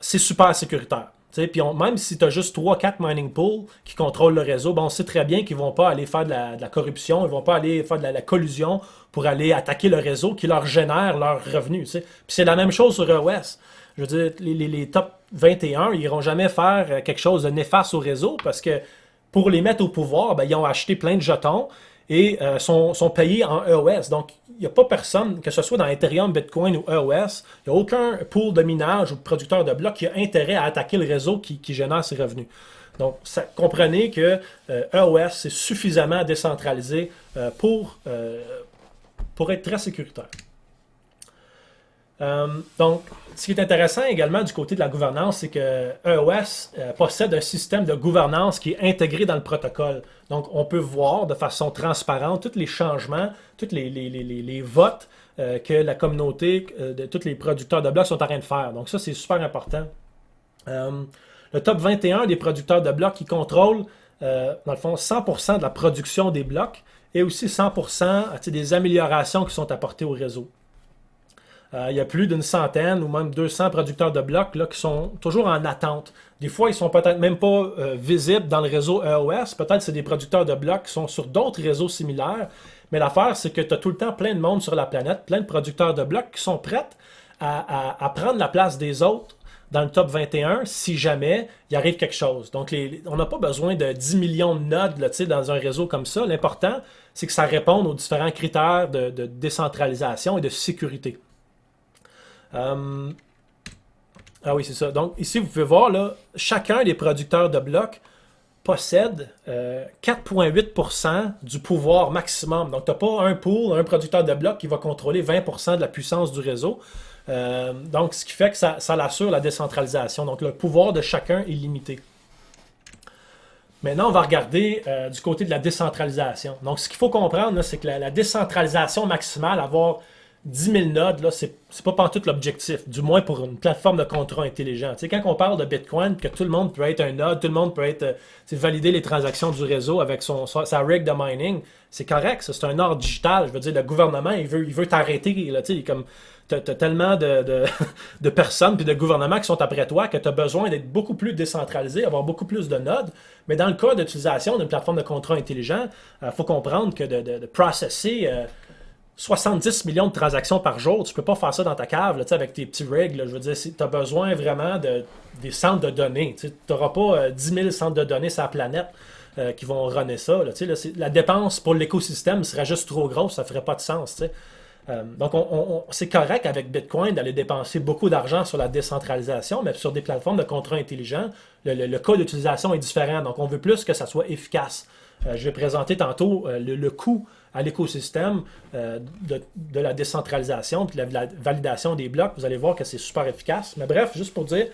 c'est super sécuritaire. Puis même si tu as juste 3-4 mining pools qui contrôlent le réseau, on sait très bien qu'ils ne vont pas aller faire de la corruption, ils ne vont pas aller faire de la collusion pour aller attaquer le réseau qui leur génère leurs revenus. Puis c'est la même chose sur EOS. Je veux dire, les top 21, ils n'iront jamais faire quelque chose de néfaste au réseau parce que pour les mettre au pouvoir, ben, ils ont acheté plein de jetons et sont payés en EOS. Donc, il n'y a pas personne, que ce soit dans Ethereum, Bitcoin ou EOS, il n'y a aucun pool de minage ou de producteur de blocs qui a intérêt à attaquer le réseau qui génère ses revenus. Donc, comprenez que EOS est suffisamment décentralisé pour être très sécuritaire. Donc, ce qui est intéressant également du côté de la gouvernance, c'est que EOS possède un système de gouvernance qui est intégré dans le protocole. Donc, on peut voir de façon transparente tous les changements, tous les votes que la communauté, tous les producteurs de blocs sont en train de faire. Donc, ça, c'est super important. Le top 21 des producteurs de blocs qui contrôlent, dans le fond, 100% de la production des blocs et aussi 100% des améliorations qui sont apportées au réseau. Il y a plus d'une centaine ou même 200 producteurs de blocs là, qui sont toujours en attente. Des fois, ils sont peut-être même pas visibles dans le réseau EOS. Peut-être c'est des producteurs de blocs qui sont sur d'autres réseaux similaires. Mais l'affaire, c'est que tu as tout le temps plein de monde sur la planète, plein de producteurs de blocs qui sont prêts à prendre la place des autres dans le top 21 si jamais il arrive quelque chose. Donc, on n'a pas besoin de 10 millions de nodes là, dans un réseau comme ça. L'important, c'est que ça réponde aux différents critères de décentralisation et de sécurité. Ah oui, c'est ça. Donc, ici, vous pouvez voir, là, chacun des producteurs de blocs possède 4,8% du pouvoir maximum. Donc, tu n'as pas un pool, un producteur de blocs qui va contrôler 20% de la puissance du réseau. Donc, ce qui fait que ça assure la décentralisation. Donc, le pouvoir de chacun est limité. Maintenant, on va regarder du côté de la décentralisation. Donc, ce qu'il faut comprendre, c'est que la décentralisation maximale, avoir 10 000 nodes, là, c'est pas pantoute l'objectif, du moins pour une plateforme de contrat intelligent. Tu sais, quand on parle de Bitcoin, que tout le monde peut être un node, tout le monde peut être, valider les transactions du réseau avec sa rig de mining, c'est correct, ça, c'est un ordre digital. Je veux dire, le gouvernement, il veut t'arrêter, là, tu sais, comme, t'as tellement de personnes puis de gouvernements qui sont après toi que tu as besoin d'être beaucoup plus décentralisé, avoir beaucoup plus de nodes. Mais dans le cas d'utilisation d'une plateforme de contrat intelligent, il faut comprendre que de processer 70 millions de transactions par jour, tu peux pas faire ça dans ta cave là, avec tes petits rigs. Là, je veux dire, tu as besoin vraiment des centres de données. Tu n'auras pas 10 000 centres de données sur la planète qui vont runner ça. Là, la dépense pour l'écosystème serait juste trop grosse, ça ferait pas de sens. Donc, c'est correct avec Bitcoin d'aller dépenser beaucoup d'argent sur la décentralisation, mais sur des plateformes de contrats intelligents, le cas d'utilisation est différent. Donc, on veut plus que ça soit efficace. Je vais présenter tantôt le coût à l'écosystème de la décentralisation et de la validation des blocs. Vous allez voir que c'est super efficace. Mais bref, juste pour dire,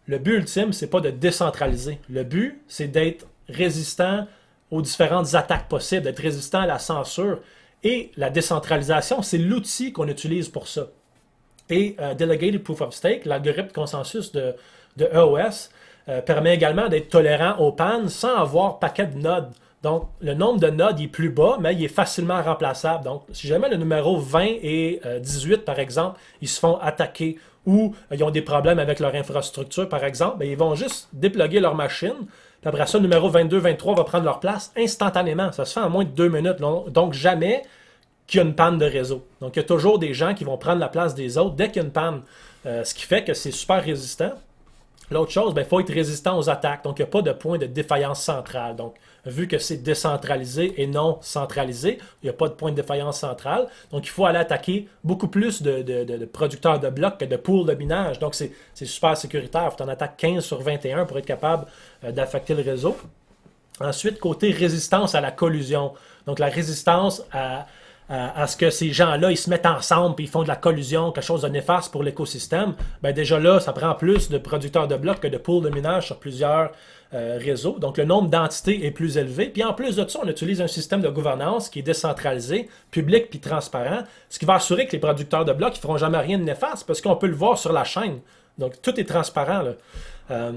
le but ultime, c'est pas de décentraliser. Le but, c'est d'être résistant aux différentes attaques possibles, d'être résistant à la censure. Et la décentralisation, c'est l'outil qu'on utilise pour ça. Et Delegated Proof of Stake, l'algorithme de consensus de EOS, permet également d'être tolérant aux pannes sans avoir paquet de nodes. Donc, le nombre de nodes est plus bas, mais il est facilement remplaçable. Donc, si jamais le numéro 20 et 18, par exemple, ils se font attaquer ou ils ont des problèmes avec leur infrastructure, par exemple, bien, ils vont juste déploguer leur machine. Puis après ça, le numéro 22, 23 va prendre leur place instantanément. Ça se fait en moins de 2 minutes. Donc, jamais qu'il y a une panne de réseau. Donc, il y a toujours des gens qui vont prendre la place des autres dès qu'il y a une panne. Ce qui fait que c'est super résistant. L'autre chose, il faut être résistant aux attaques. Donc, il n'y a pas de point de défaillance centrale. Donc, vu que c'est décentralisé et non centralisé, il n'y a pas de point de défaillance centrale. Donc, il faut aller attaquer beaucoup plus de producteurs de blocs que de pools de minage. Donc, c'est super sécuritaire. Il faut en attaquer 15 sur 21 pour être capable d'affecter le réseau. Ensuite, côté résistance à la collusion. Donc, la résistance à ce que ces gens-là, ils se mettent ensemble et ils font de la collusion, quelque chose de néfaste pour l'écosystème, bien déjà là, ça prend plus de producteurs de blocs que de pools de minage sur plusieurs réseaux. Donc, le nombre d'entités est plus élevé. Puis en plus de ça, on utilise un système de gouvernance qui est décentralisé, public puis transparent, ce qui va assurer que les producteurs de blocs ne feront jamais rien de néfaste parce qu'on peut le voir sur la chaîne. Donc, tout est transparent, là.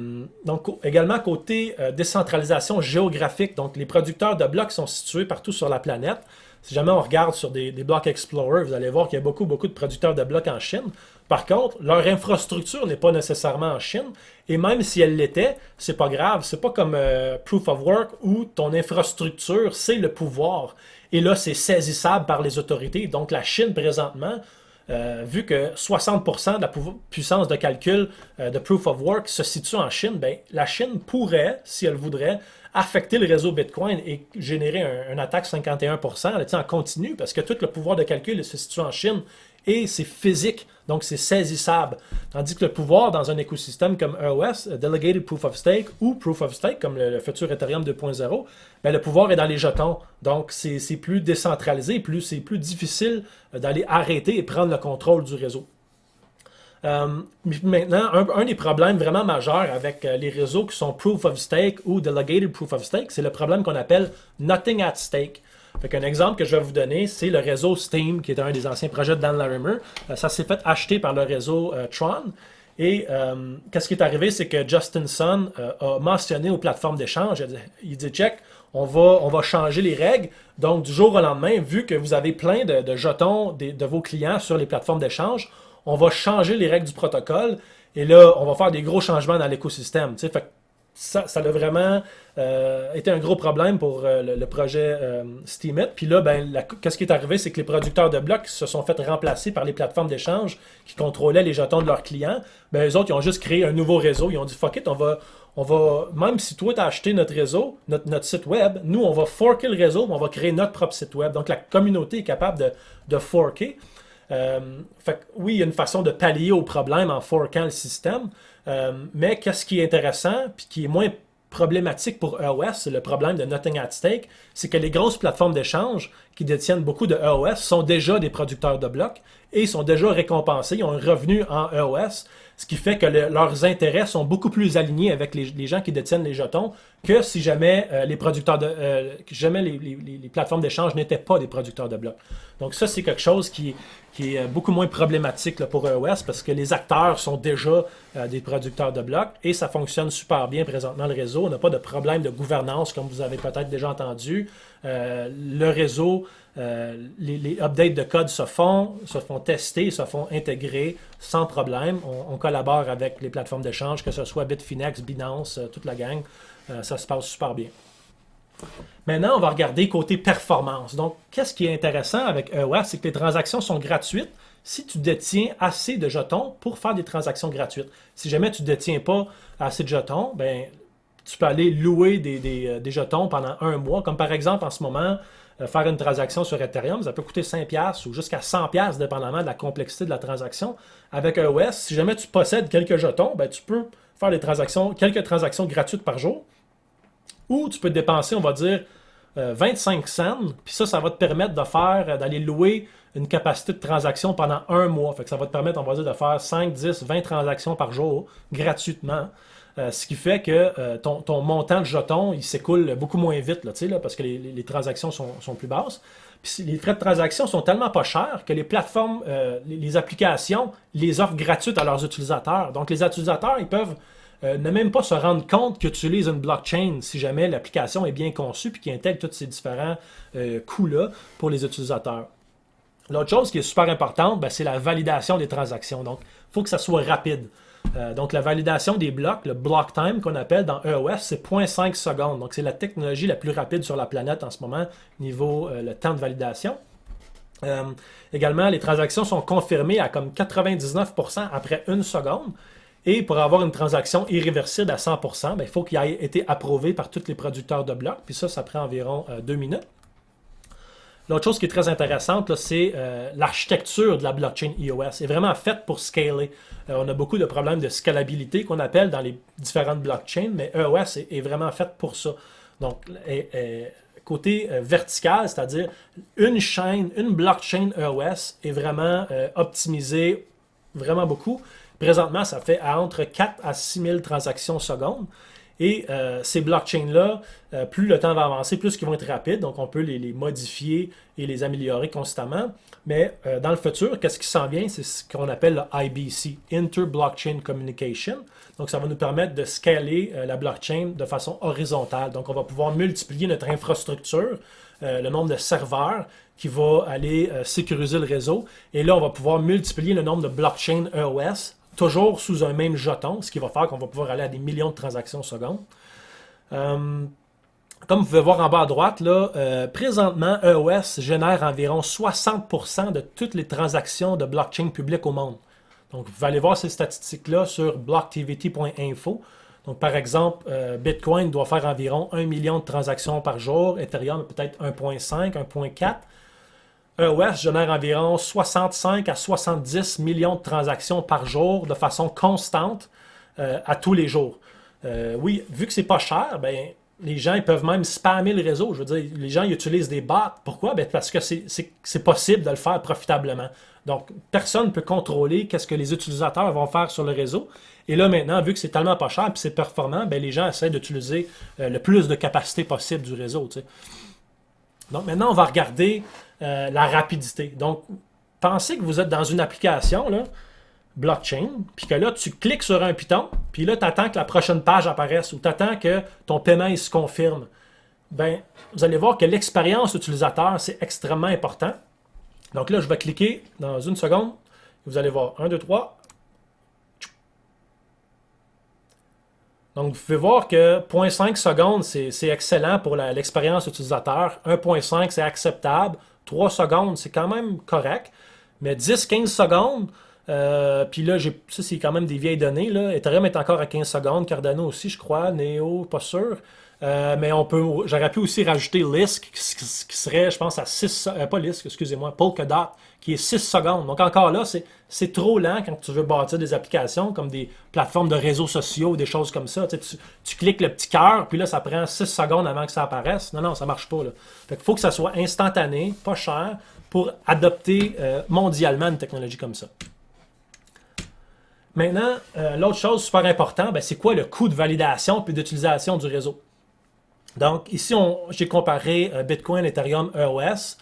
Donc, également, côté décentralisation géographique, donc les producteurs de blocs sont situés partout sur la planète. Si jamais on regarde sur des Block Explorer, vous allez voir qu'il y a beaucoup de producteurs de blocs en Chine. Par contre, leur infrastructure n'est pas nécessairement en Chine. Et même si elle l'était, c'est pas grave. C'est pas comme Proof of Work où ton infrastructure, c'est le pouvoir. Et là, c'est saisissable par les autorités. Donc, la Chine, présentement, vu que 60% de la puissance de calcul de Proof of Work se situe en Chine, ben, la Chine pourrait, si elle voudrait, affecter le réseau Bitcoin et générer une attaque 51% là, en continu, parce que tout le pouvoir de calcul se situe en Chine et c'est physique, donc c'est saisissable. Tandis que le pouvoir dans un écosystème comme EOS, Delegated Proof of Stake ou Proof of Stake, comme le futur Ethereum 2.0, ben, le pouvoir est dans les jetons. Donc c'est plus décentralisé, c'est plus difficile d'aller arrêter et prendre le contrôle du réseau. Maintenant, un des problèmes vraiment majeurs avec les réseaux qui sont Proof of Stake ou Delegated Proof of Stake, c'est le problème qu'on appelle Nothing at Stake. Un exemple que je vais vous donner, c'est le réseau Steem, qui est un des anciens projets de Dan Larimer. Ça s'est fait acheter par le réseau Tron. Et qu'est-ce qui est arrivé, c'est que Justin Sun a mentionné aux plateformes d'échange, il dit « Check, on va changer les règles. Donc, du jour au lendemain, vu que vous avez plein de jetons de vos clients sur les plateformes d'échange, on va changer les règles du protocole et là, on va faire des gros changements dans l'écosystème. » Ça a vraiment été un gros problème pour le projet Steemit. Puis là, qu'est-ce qui est arrivé, c'est que les producteurs de blocs se sont fait remplacer par les plateformes d'échange qui contrôlaient les jetons de leurs clients. Ben, eux autres, ils ont juste créé un nouveau réseau. Ils ont dit, fuck it, on va même si toi, tu as acheté notre réseau, notre site web, nous, on va forker le réseau, on va créer notre propre site web. Donc, la communauté est capable de forker. Oui, il y a une façon de pallier au problème en forkant le système, mais qu'est-ce qui est intéressant puis qui est moins problématique pour EOS, c'est le problème de Nothing at Stake, c'est que les grosses plateformes d'échange qui détiennent beaucoup de EOS sont déjà des producteurs de blocs et sont déjà récompensés. Ils ont un revenu en EOS, ce qui fait que leurs intérêts sont beaucoup plus alignés avec les gens qui détiennent les jetons que si jamais les producteurs jamais les plateformes d'échange n'étaient pas des producteurs de blocs. Donc ça, c'est quelque chose qui est beaucoup moins problématique là, pour EOS parce que les acteurs sont déjà des producteurs de blocs et ça fonctionne super bien présentement le réseau. On n'a pas de problème de gouvernance comme vous avez peut-être déjà entendu. Le réseau, les updates de code se font tester, se font intégrer sans problème. On collabore avec les plateformes d'échange, que ce soit Bitfinex, Binance, toute la gang. Ça se passe super bien. Maintenant, on va regarder côté performance. Donc, qu'est-ce qui est intéressant avec EOS, c'est que les transactions sont gratuites si tu détiens assez de jetons pour faire des transactions gratuites. Si jamais tu ne détiens pas assez de jetons, ben, tu peux aller louer des jetons pendant un mois. Comme par exemple, en ce moment, faire une transaction sur Ethereum, ça peut coûter 5$ ou jusqu'à 100$, dépendamment de la complexité de la transaction. Avec EOS, si jamais tu possèdes quelques jetons, ben, tu peux faire quelques transactions gratuites par jour. Ou tu peux dépenser, on va dire, 25 cents, puis ça va te permettre d'aller louer une capacité de transaction pendant un mois. Fait que ça va te permettre, on va dire, de faire 5, 10, 20 transactions par jour gratuitement. Ce qui fait que ton montant de jetons, il s'écoule beaucoup moins vite, là, parce que les transactions sont plus basses. Puis les frais de transaction sont tellement pas chers que les plateformes, les applications, les offrent gratuites à leurs utilisateurs. Donc les utilisateurs, ils peuvent ne même pas se rendre compte qu'ils utilisent une blockchain si jamais l'application est bien conçue et qu'il intègre tous ces différents coûts-là pour les utilisateurs. L'autre chose qui est super importante, ben, c'est la validation des transactions. Donc, il faut que ça soit rapide. Donc, la validation des blocs, le block time qu'on appelle dans EOS, c'est 0.5 secondes. Donc, c'est la technologie la plus rapide sur la planète en ce moment, niveau le temps de validation. Également, les transactions sont confirmées à comme 99% après 1 seconde. Et pour avoir une transaction irréversible à 100%, ben, il faut qu'il ait été approuvé par tous les producteurs de blocs. Puis ça prend environ 2 minutes. L'autre chose qui est très intéressante, là, c'est l'architecture de la blockchain EOS. Elle est vraiment faite pour scaler. On a beaucoup de problèmes de scalabilité qu'on appelle dans les différentes blockchains, mais EOS est vraiment faite pour ça. Donc, côté vertical, c'est-à-dire une blockchain EOS est vraiment optimisée vraiment beaucoup. Présentement, ça fait entre 4 à 6 000 transactions secondes. Et ces blockchains-là, plus le temps va avancer, plus ils vont être rapides. Donc, on peut les modifier et les améliorer constamment. Mais dans le futur, qu'est-ce qui s'en vient? C'est ce qu'on appelle le IBC, Inter-Blockchain Communication. Donc, ça va nous permettre de scaler la blockchain de façon horizontale. Donc, on va pouvoir multiplier notre infrastructure, le nombre de serveurs qui va aller sécuriser le réseau. Et là, on va pouvoir multiplier le nombre de blockchains EOS toujours sous un même jeton, ce qui va faire qu'on va pouvoir aller à des millions de transactions secondes. Comme vous pouvez voir en bas à droite, là, présentement, EOS génère environ 60% de toutes les transactions de blockchain publiques au monde. Donc, vous pouvez aller voir ces statistiques-là sur blocktivity.info. Donc, par exemple, Bitcoin doit faire environ 1 million de transactions par jour, Ethereum peut-être 1.5, 1.4. EOS génère environ 65 à 70 millions de transactions par jour de façon constante à tous les jours. Oui, vu que c'est pas cher, ben, les gens ils peuvent même spammer le réseau. Je veux dire, les gens ils utilisent des bots. Pourquoi? Ben, parce que c'est possible de le faire profitablement. Donc, personne ne peut contrôler qu'est-ce que les utilisateurs vont faire sur le réseau. Et là, maintenant, vu que c'est tellement pas cher et c'est performant, ben, les gens essaient d'utiliser le plus de capacité possible du réseau. Tu sais. Donc, maintenant, on va regarder la rapidité. Donc, pensez que vous êtes dans une application, là, blockchain, puis que là, tu cliques sur un piton, puis là, tu attends que la prochaine page apparaisse ou tu attends que ton paiement il se confirme. Ben, vous allez voir que l'expérience utilisateur, c'est extrêmement important. Donc là, je vais cliquer dans une seconde. Vous allez voir 1, 2, 3. Donc, vous pouvez voir que 0.5 secondes, c'est excellent pour l'expérience utilisateur. 1.5, c'est acceptable. 3 secondes, c'est quand même correct. Mais 10-15 secondes, puis là, ça, c'est quand même des vieilles données. Là. Ethereum est encore à 15 secondes. Cardano aussi, je crois. Neo, pas sûr. Mais j'aurais pu aussi rajouter Lisk, qui serait, je pense, à 6... pas Lisk, excusez-moi, Polkadot, qui est 6 secondes. Donc encore là, c'est trop lent quand tu veux bâtir des applications comme des plateformes de réseaux sociaux ou des choses comme ça. Tu cliques le petit cœur, puis là, ça prend 6 secondes avant que ça apparaisse. Non, ça marche pas. Là. Fait qu'il faut que ça soit instantané, pas cher, pour adopter mondialement une technologie comme ça. Maintenant, l'autre chose super importante, c'est quoi le coût de validation et d'utilisation du réseau. Donc ici, j'ai comparé Bitcoin, Ethereum, EOS.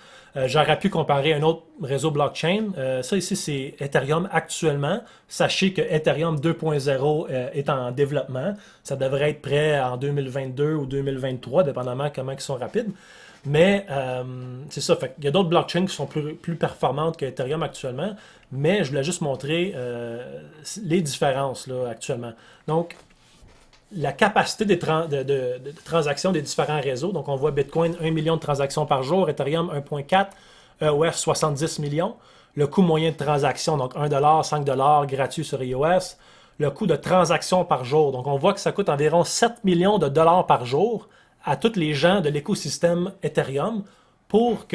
J'aurais pu comparer un autre réseau blockchain. Ça ici, c'est Ethereum actuellement. Sachez que Ethereum 2.0 est en développement. Ça devrait être prêt en 2022 ou 2023, dépendamment de comment ils sont rapides. Mais c'est ça. Il y a d'autres blockchains qui sont plus performantes que Ethereum actuellement. Mais je voulais juste montrer les différences là, actuellement. Donc, la capacité de transaction des différents réseaux. Donc, on voit Bitcoin, 1 million de transactions par jour, Ethereum, 1.4, EOS, 70 millions. Le coût moyen de transaction, donc 1$, 5$ gratuit sur iOS. Le coût de transaction par jour. Donc, on voit que ça coûte environ 7 millions de dollars par jour à tous les gens de l'écosystème Ethereum pour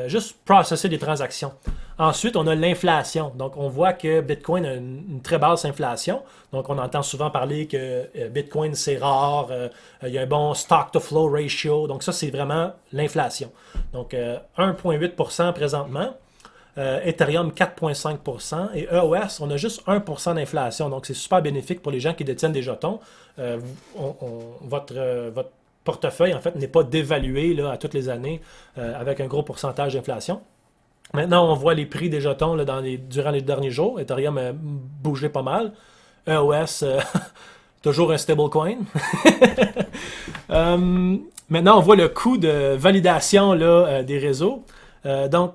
juste processer des transactions. Ensuite, on a l'inflation. Donc, on voit que Bitcoin a une très basse inflation. Donc, on entend souvent parler que Bitcoin, c'est rare. Il y a un bon stock-to-flow ratio. Donc, ça, c'est vraiment l'inflation. Donc, 1,8% présentement. Ethereum, 4,5%. Et EOS, on a juste 1% d'inflation. Donc, c'est super bénéfique pour les gens qui détiennent des jetons. Votre portefeuille, en fait, n'est pas dévalué là, à toutes les années avec un gros pourcentage d'inflation. Maintenant, on voit les prix des jetons là, durant les derniers jours. Ethereum a bougé pas mal. EOS, toujours un stablecoin. Maintenant, on voit le coût de validation là, des réseaux. Donc,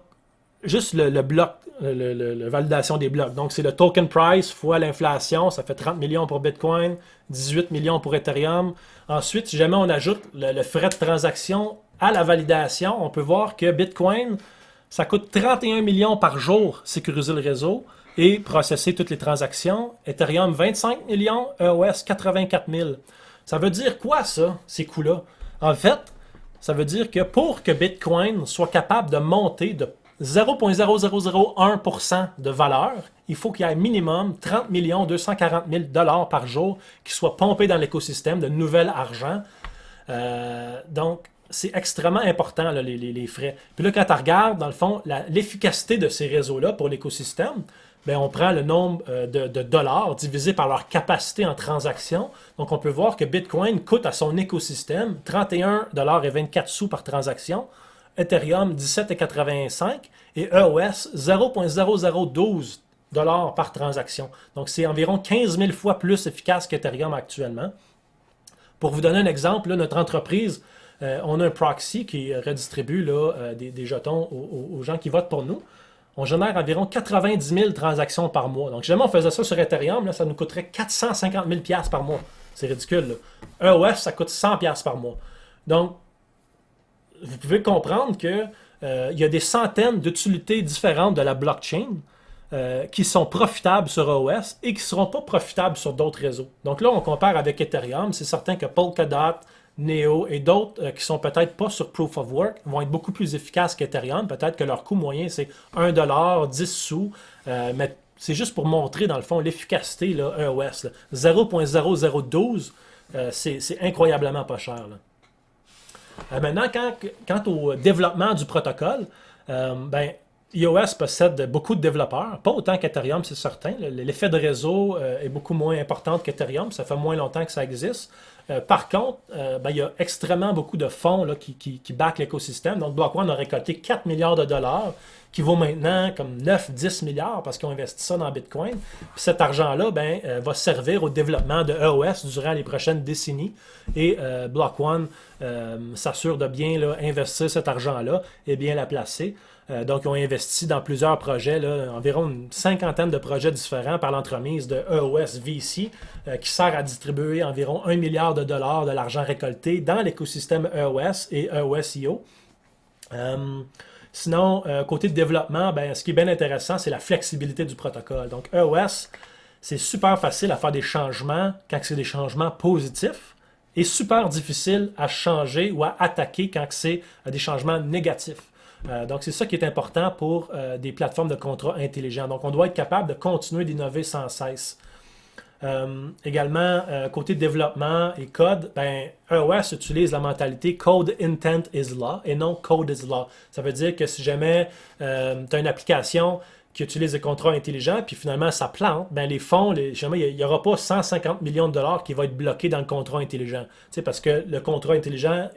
juste le bloc, la validation des blocs. Donc, c'est le token price fois l'inflation. Ça fait 30 millions pour Bitcoin, 18 millions pour Ethereum. Ensuite, si jamais on ajoute le frais de transaction à la validation, on peut voir que Bitcoin, ça coûte 31 millions par jour sécuriser le réseau et processer toutes les transactions. Ethereum, 25 millions, EOS, 84 000. Ça veut dire quoi, ça, ces coûts-là? En fait, ça veut dire que pour que Bitcoin soit capable de monter de 0,0001% de valeur, il faut qu'il y ait minimum 30 240 000 $ par jour qui soient pompés dans l'écosystème de nouvel argent. Donc, c'est extrêmement important, là, les frais. Puis là, quand tu regardes, dans le fond, l'efficacité de ces réseaux-là pour l'écosystème, bien, on prend le nombre de dollars divisé par leur capacité en transaction. Donc, on peut voir que Bitcoin coûte à son écosystème 31,24 $ par transaction. Ethereum 17,85 et EOS 0,0012 $ par transaction. Donc, c'est environ 15 000 fois plus efficace qu'Ethereum actuellement. Pour vous donner un exemple, là, notre entreprise, on a un proxy qui redistribue là, des jetons aux gens qui votent pour nous. On génère environ 90 000 transactions par mois. Donc, si jamais on faisait ça sur Ethereum, là, ça nous coûterait 450 000 $ par mois. C'est ridicule. Là. EOS, ça coûte 100 $ par mois. Donc, vous pouvez comprendre qu'il y a des centaines d'utilités différentes de la blockchain qui sont profitables sur EOS et qui ne seront pas profitables sur d'autres réseaux. Donc là, on compare avec Ethereum. C'est certain que Polkadot, Neo et d'autres qui sont peut-être pas sur Proof of Work vont être beaucoup plus efficaces qu'Ethereum. Peut-être que leur coût moyen, c'est 1$, 10 sous. Mais c'est juste pour montrer, dans le fond, l'efficacité là, EOS. 0,0012, c'est incroyablement pas cher. Là. Maintenant, quant au développement du protocole, iOS possède beaucoup de développeurs, pas autant qu'Ethereum, c'est certain. L'effet de réseau est beaucoup moins important qu'Ethereum, ça fait moins longtemps que ça existe. Par contre, il y a extrêmement beaucoup de fonds là, qui backent l'écosystème. Donc, Block One a récolté 4 milliards de dollars, qui vaut maintenant comme 9-10 milliards parce qu'ils ont investi ça dans Bitcoin. Puis cet argent-là va servir au développement de EOS durant les prochaines décennies. Et Block One s'assure de bien là, investir cet argent-là et bien la placer. Donc, ils ont investi dans plusieurs projets, là, environ une cinquantaine de projets différents par l'entremise de EOS VC, qui sert à distribuer environ 1 milliard de dollars de l'argent récolté dans l'écosystème EOS et EOS.io. Sinon, côté de développement, ce qui est bien intéressant, c'est la flexibilité du protocole. Donc, EOS, c'est super facile à faire des changements quand c'est des changements positifs et super difficile à changer ou à attaquer quand c'est des changements négatifs. Donc, c'est ça qui est important pour des plateformes de contrats intelligents. Donc, on doit être capable de continuer d'innover sans cesse. Également, côté développement et code, ben, EOS utilise la mentalité Code Intent is Law et non Code is Law. Ça veut dire que si jamais tu as une application qui utilise des contrats intelligents, puis finalement ça plante, ben les fonds, jamais, il n'y aura pas 150 millions de dollars qui vont être bloqués dans le contrat intelligent. Parce que le contrat intelligent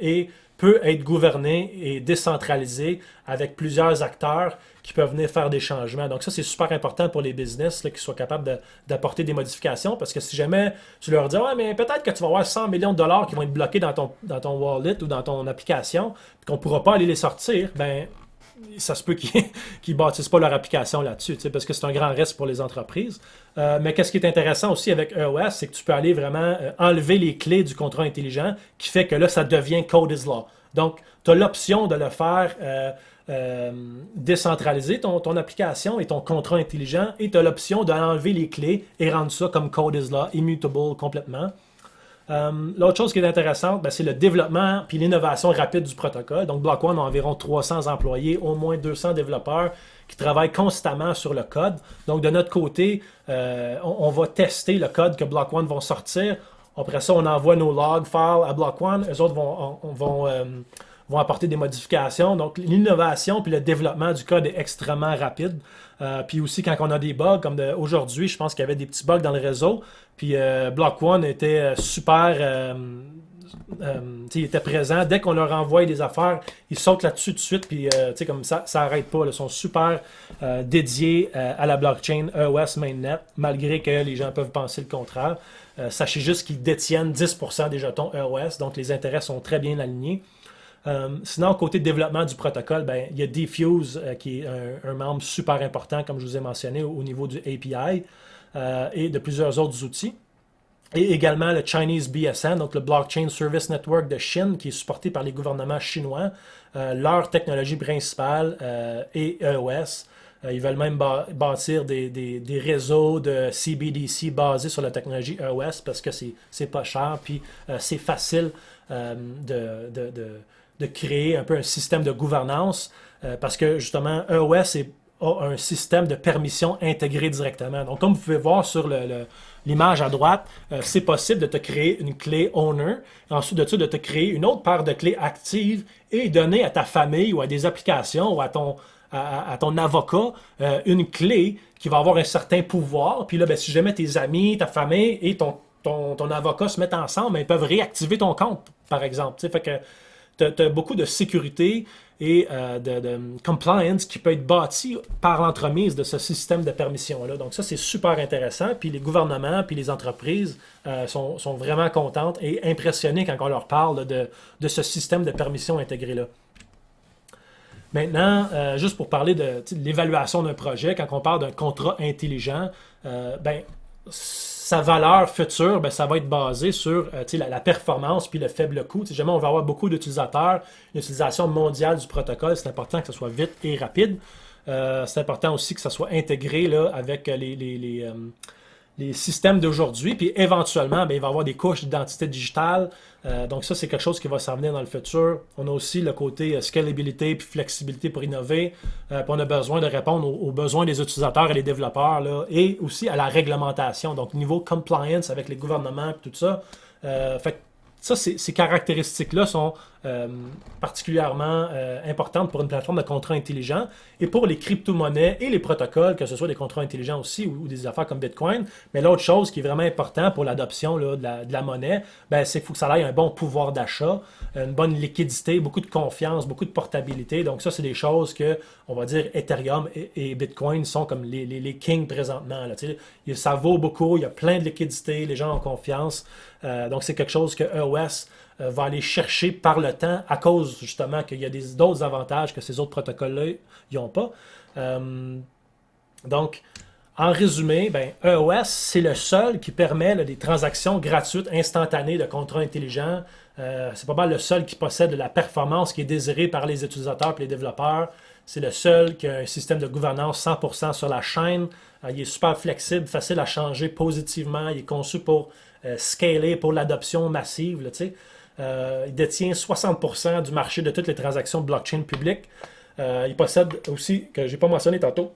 peut être gouverné et décentralisé avec plusieurs acteurs qui peuvent venir faire des changements. Donc ça, c'est super important pour les business là, qui soient capables d'apporter des modifications parce que si jamais tu leur dis ouais, mais peut-être que tu vas avoir 100 millions de dollars qui vont être bloqués dans ton wallet ou dans ton application, puis qu'on ne pourra pas aller les sortir, ben ça se peut qu'ils ne bâtissent pas leur application là-dessus, parce que c'est un grand risque pour les entreprises. Mais qu'est-ce qui est intéressant aussi avec EOS, c'est que tu peux aller vraiment enlever les clés du contrat intelligent qui fait que là, ça devient Code is Law. Donc, tu as l'option de le faire décentraliser ton application et ton contrat intelligent et tu as l'option d'enlever les clés et rendre ça comme Code is Law, immutable complètement. L'autre chose qui est intéressante, ben, c'est le développement puis l'innovation rapide du protocole. Donc, Block One a environ 300 employés, au moins 200 développeurs qui travaillent constamment sur le code. Donc, de notre côté, on va tester le code que Block One vont sortir. Après ça, on envoie nos log files à Block One. Eux autres vont apporter des modifications. Donc, l'innovation puis le développement du code est extrêmement rapide. Puis aussi, quand on a des bugs, comme aujourd'hui, je pense qu'il y avait des petits bugs dans le réseau. Puis Block One était super... il était présent. Dès qu'on leur envoie des affaires, ils sautent là-dessus tout de suite. Puis comme ça n'arrête pas. Là. Ils sont super dédiés à la blockchain EOS Mainnet, malgré que les gens peuvent penser le contraire. Sachez juste qu'ils détiennent 10% des jetons EOS, donc les intérêts sont très bien alignés. Sinon, côté développement du protocole, ben, il y a Diffuse qui est un membre super important, comme je vous ai mentionné, au niveau du API et de plusieurs autres outils. Et également le Chinese BSN, donc le Blockchain Service Network de Chine, qui est supporté par les gouvernements chinois. Leur technologie principale est EOS. Ils veulent même bâtir des réseaux de CBDC basés sur la technologie EOS parce que c'est pas cher, puis c'est facile de créer un peu un système de gouvernance parce que justement EOS a un système de permission intégré directement. Donc comme vous pouvez voir sur l'image à droite, c'est possible de te créer une clé owner, ensuite de ça de te créer une autre paire de clés actives et donner à ta famille ou à des applications ou à ton avocat une clé qui va avoir un certain pouvoir. Puis là, ben, si jamais tes amis, ta famille et ton avocat se mettent ensemble, ben, ils peuvent réactiver ton compte, par exemple. Fait que tu as beaucoup de sécurité et de compliance qui peut être bâti par l'entremise de ce système de permission-là. Donc ça, c'est super intéressant. Puis les gouvernements, puis les entreprises sont vraiment contentes et impressionnées quand on leur parle de ce système de permission intégré-là. Maintenant, juste pour parler de l'évaluation d'un projet, quand on parle d'un contrat intelligent, ben, sa valeur future, ben, ça va être basé sur la performance puis le faible coût. Si jamais on va avoir beaucoup d'utilisateurs, l'utilisation mondiale du protocole, c'est important que ce soit vite et rapide. C'est important aussi que ça soit intégré là, avec les systèmes d'aujourd'hui, puis éventuellement, ben, il va y avoir des couches d'identité digitale. Donc ça, c'est quelque chose qui va s'en venir dans le futur. On a aussi le côté scalabilité puis flexibilité pour innover. Puis on a besoin de répondre aux besoins des utilisateurs et des développeurs, là, et aussi à la réglementation. Donc niveau compliance avec les gouvernements et tout ça. Fait que ça, ces caractéristiques-là sont particulièrement importantes pour une plateforme de contrats intelligents et pour les crypto-monnaies et les protocoles, que ce soit des contrats intelligents aussi ou des affaires comme Bitcoin. Mais l'autre chose qui est vraiment important pour l'adoption là, de la monnaie, ben, c'est qu'il faut que ça ait un bon pouvoir d'achat, une bonne liquidité, beaucoup de confiance, beaucoup de portabilité. Donc ça, c'est des choses que, on va dire, Ethereum et Bitcoin sont comme les kings présentement. Là, ça vaut beaucoup, il y a plein de liquidité, les gens ont confiance. Donc c'est quelque chose que EOS va aller chercher par le temps à cause justement qu'il y a d'autres avantages que ces autres protocoles-là n'ont pas. Donc, en résumé, ben, EOS, c'est le seul qui permet des transactions gratuites, instantanées de contrats intelligents. C'est pas mal le seul qui possède la performance qui est désirée par les utilisateurs et les développeurs. C'est le seul qui a un système de gouvernance 100% sur la chaîne. Il est super flexible, facile à changer positivement. Il est conçu pour scaler, pour l'adoption massive. Là, il détient 60% du marché de toutes les transactions blockchain publiques. Il possède aussi, que je n'ai pas mentionné tantôt,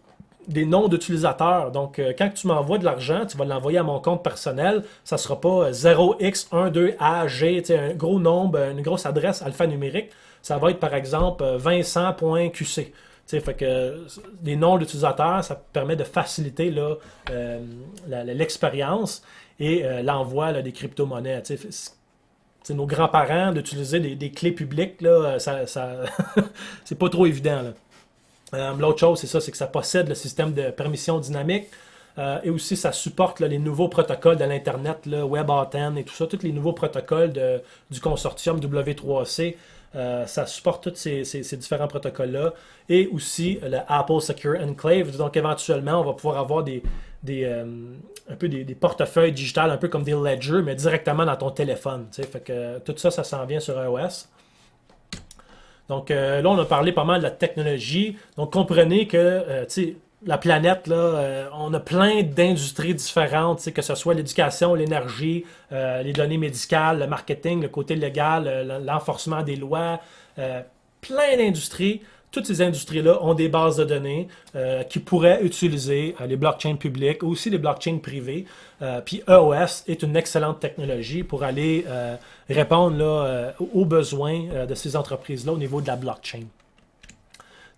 des noms d'utilisateurs. Donc, quand tu m'envoies de l'argent, tu vas l'envoyer à mon compte personnel. Ça ne sera pas 0x12AG, un gros nombre, une grosse adresse alphanumérique. Ça va être, par exemple, Vincent.qc. Fait que les noms d'utilisateurs, ça permet de faciliter là, l'expérience et l'envoi là, des crypto-monnaies. Nos grands-parents d'utiliser des clés publiques, là, c'est pas trop évident. Là. L'autre chose, c'est ça, c'est que ça possède le système de permission dynamique et aussi ça supporte là, les nouveaux protocoles de l'Internet, là, WebAuthn et tout ça, tous les nouveaux protocoles du consortium W3C. Ça supporte tous ces différents protocoles-là et aussi le Apple Secure Enclave. Donc éventuellement, on va pouvoir avoir un peu des portefeuilles digitales, un peu comme des ledgers, mais directement dans ton téléphone. Fait que tout ça, ça s'en vient sur iOS. Donc là, on a parlé pas mal de la technologie. Donc comprenez que la planète, là, on a plein d'industries différentes, que ce soit l'éducation, l'énergie, les données médicales, le marketing, le côté légal, l'enforcement des lois, plein d'industries. Toutes ces industries-là ont des bases de données qui pourraient utiliser les blockchains publics ou aussi les blockchains privés. Puis EOS est une excellente technologie pour aller répondre là, aux besoins de ces entreprises-là au niveau de la blockchain.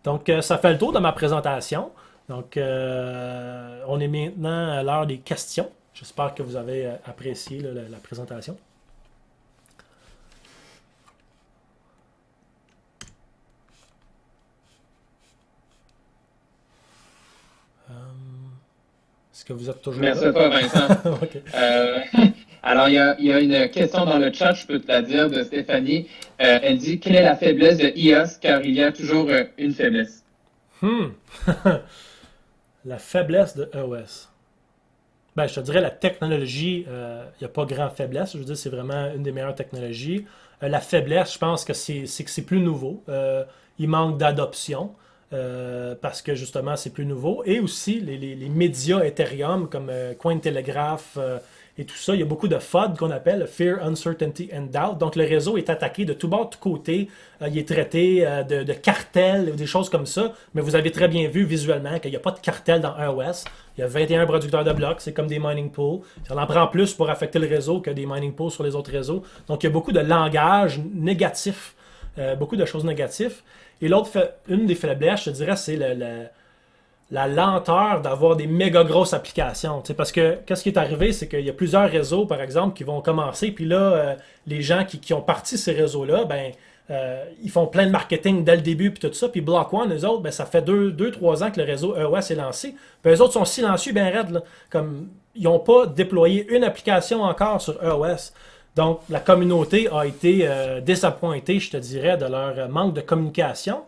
Donc, ça fait le tour de ma présentation. Donc, on est maintenant à l'heure des questions. J'espère que vous avez apprécié là, la présentation. Est-ce que vous êtes toujours Merci là? à toi, Vincent. OK. Alors, il y a une question dans le chat, je peux te la dire, de Stéphanie. Elle dit, quelle est la faiblesse de EOS, car il y a toujours une faiblesse. La faiblesse de EOS. Ben, je te dirais la technologie, il n'y a pas grande faiblesse. Je veux dire, c'est vraiment une des meilleures technologies. La faiblesse, je pense que c'est plus nouveau. Il manque d'adoption parce que justement, c'est plus nouveau. Et aussi, les médias Ethereum comme Cointelegraph et tout ça, il y a beaucoup de FUD qu'on appelle Fear, Uncertainty and Doubt. Donc, le réseau est attaqué de tous bords, de tous côtés. Il est traité de cartels, des choses comme ça. Mais vous avez très bien vu visuellement qu'il n'y a pas de cartel dans iOS. Il y a 21 producteurs de blocs, c'est comme des mining pools. Ça en prend plus pour affecter le réseau que des mining pools sur les autres réseaux. Donc, il y a beaucoup de langage négatif, beaucoup de choses négatives. Et une des faiblesses, je te dirais, c'est la lenteur d'avoir des méga grosses applications. Parce que qu'est-ce qui est arrivé, c'est qu'il y a plusieurs réseaux, par exemple, qui vont commencer. Puis là, les gens qui ont parti ces réseaux-là, ben, ils font plein de marketing dès le début, puis tout ça. Puis Block One, eux autres, ben, ça fait 2-3 ans que le réseau EOS est lancé. Puis eux autres sont silencieux, bien raides. Là. Comme, ils n'ont pas déployé une application encore sur EOS. Donc, la communauté a été désappointée, je te dirais, de leur manque de communication.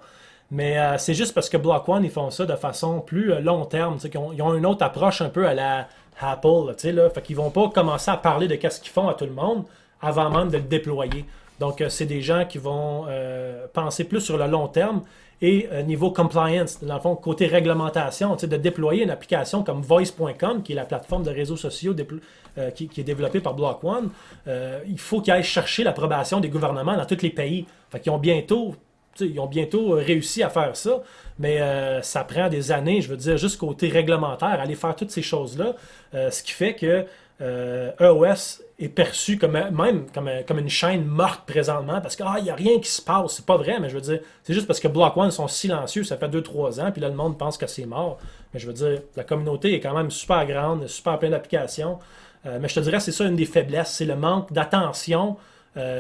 Mais c'est juste parce que Block One, ils font ça de façon plus long terme. Ils ont une autre approche un peu à la Apple. Là, fait qu'ils vont pas commencer à parler de qu'est-ce qu'ils font à tout le monde avant même de le déployer. Donc, c'est des gens qui vont penser plus sur le long terme. Et niveau compliance, dans le fond, côté réglementation, de déployer une application comme Voice.com, qui est la plateforme de réseaux sociaux qui est développée par Block One, il faut qu'ils aillent chercher l'approbation des gouvernements dans tous les pays. Fait qu'ils ont bientôt réussi à faire ça, mais ça prend des années, je veux dire, juste côté réglementaire, aller faire toutes ces choses-là, ce qui fait que EOS est perçu comme une chaîne morte présentement, parce qu'il n'y a rien qui se passe. C'est pas vrai, mais je veux dire, c'est juste parce que Block One sont silencieux, ça fait 2-3 ans, puis là, le monde pense que c'est mort. Mais je veux dire, la communauté est quand même super grande, super pleine d'applications. Mais je te dirais, c'est ça une des faiblesses, c'est le manque d'attention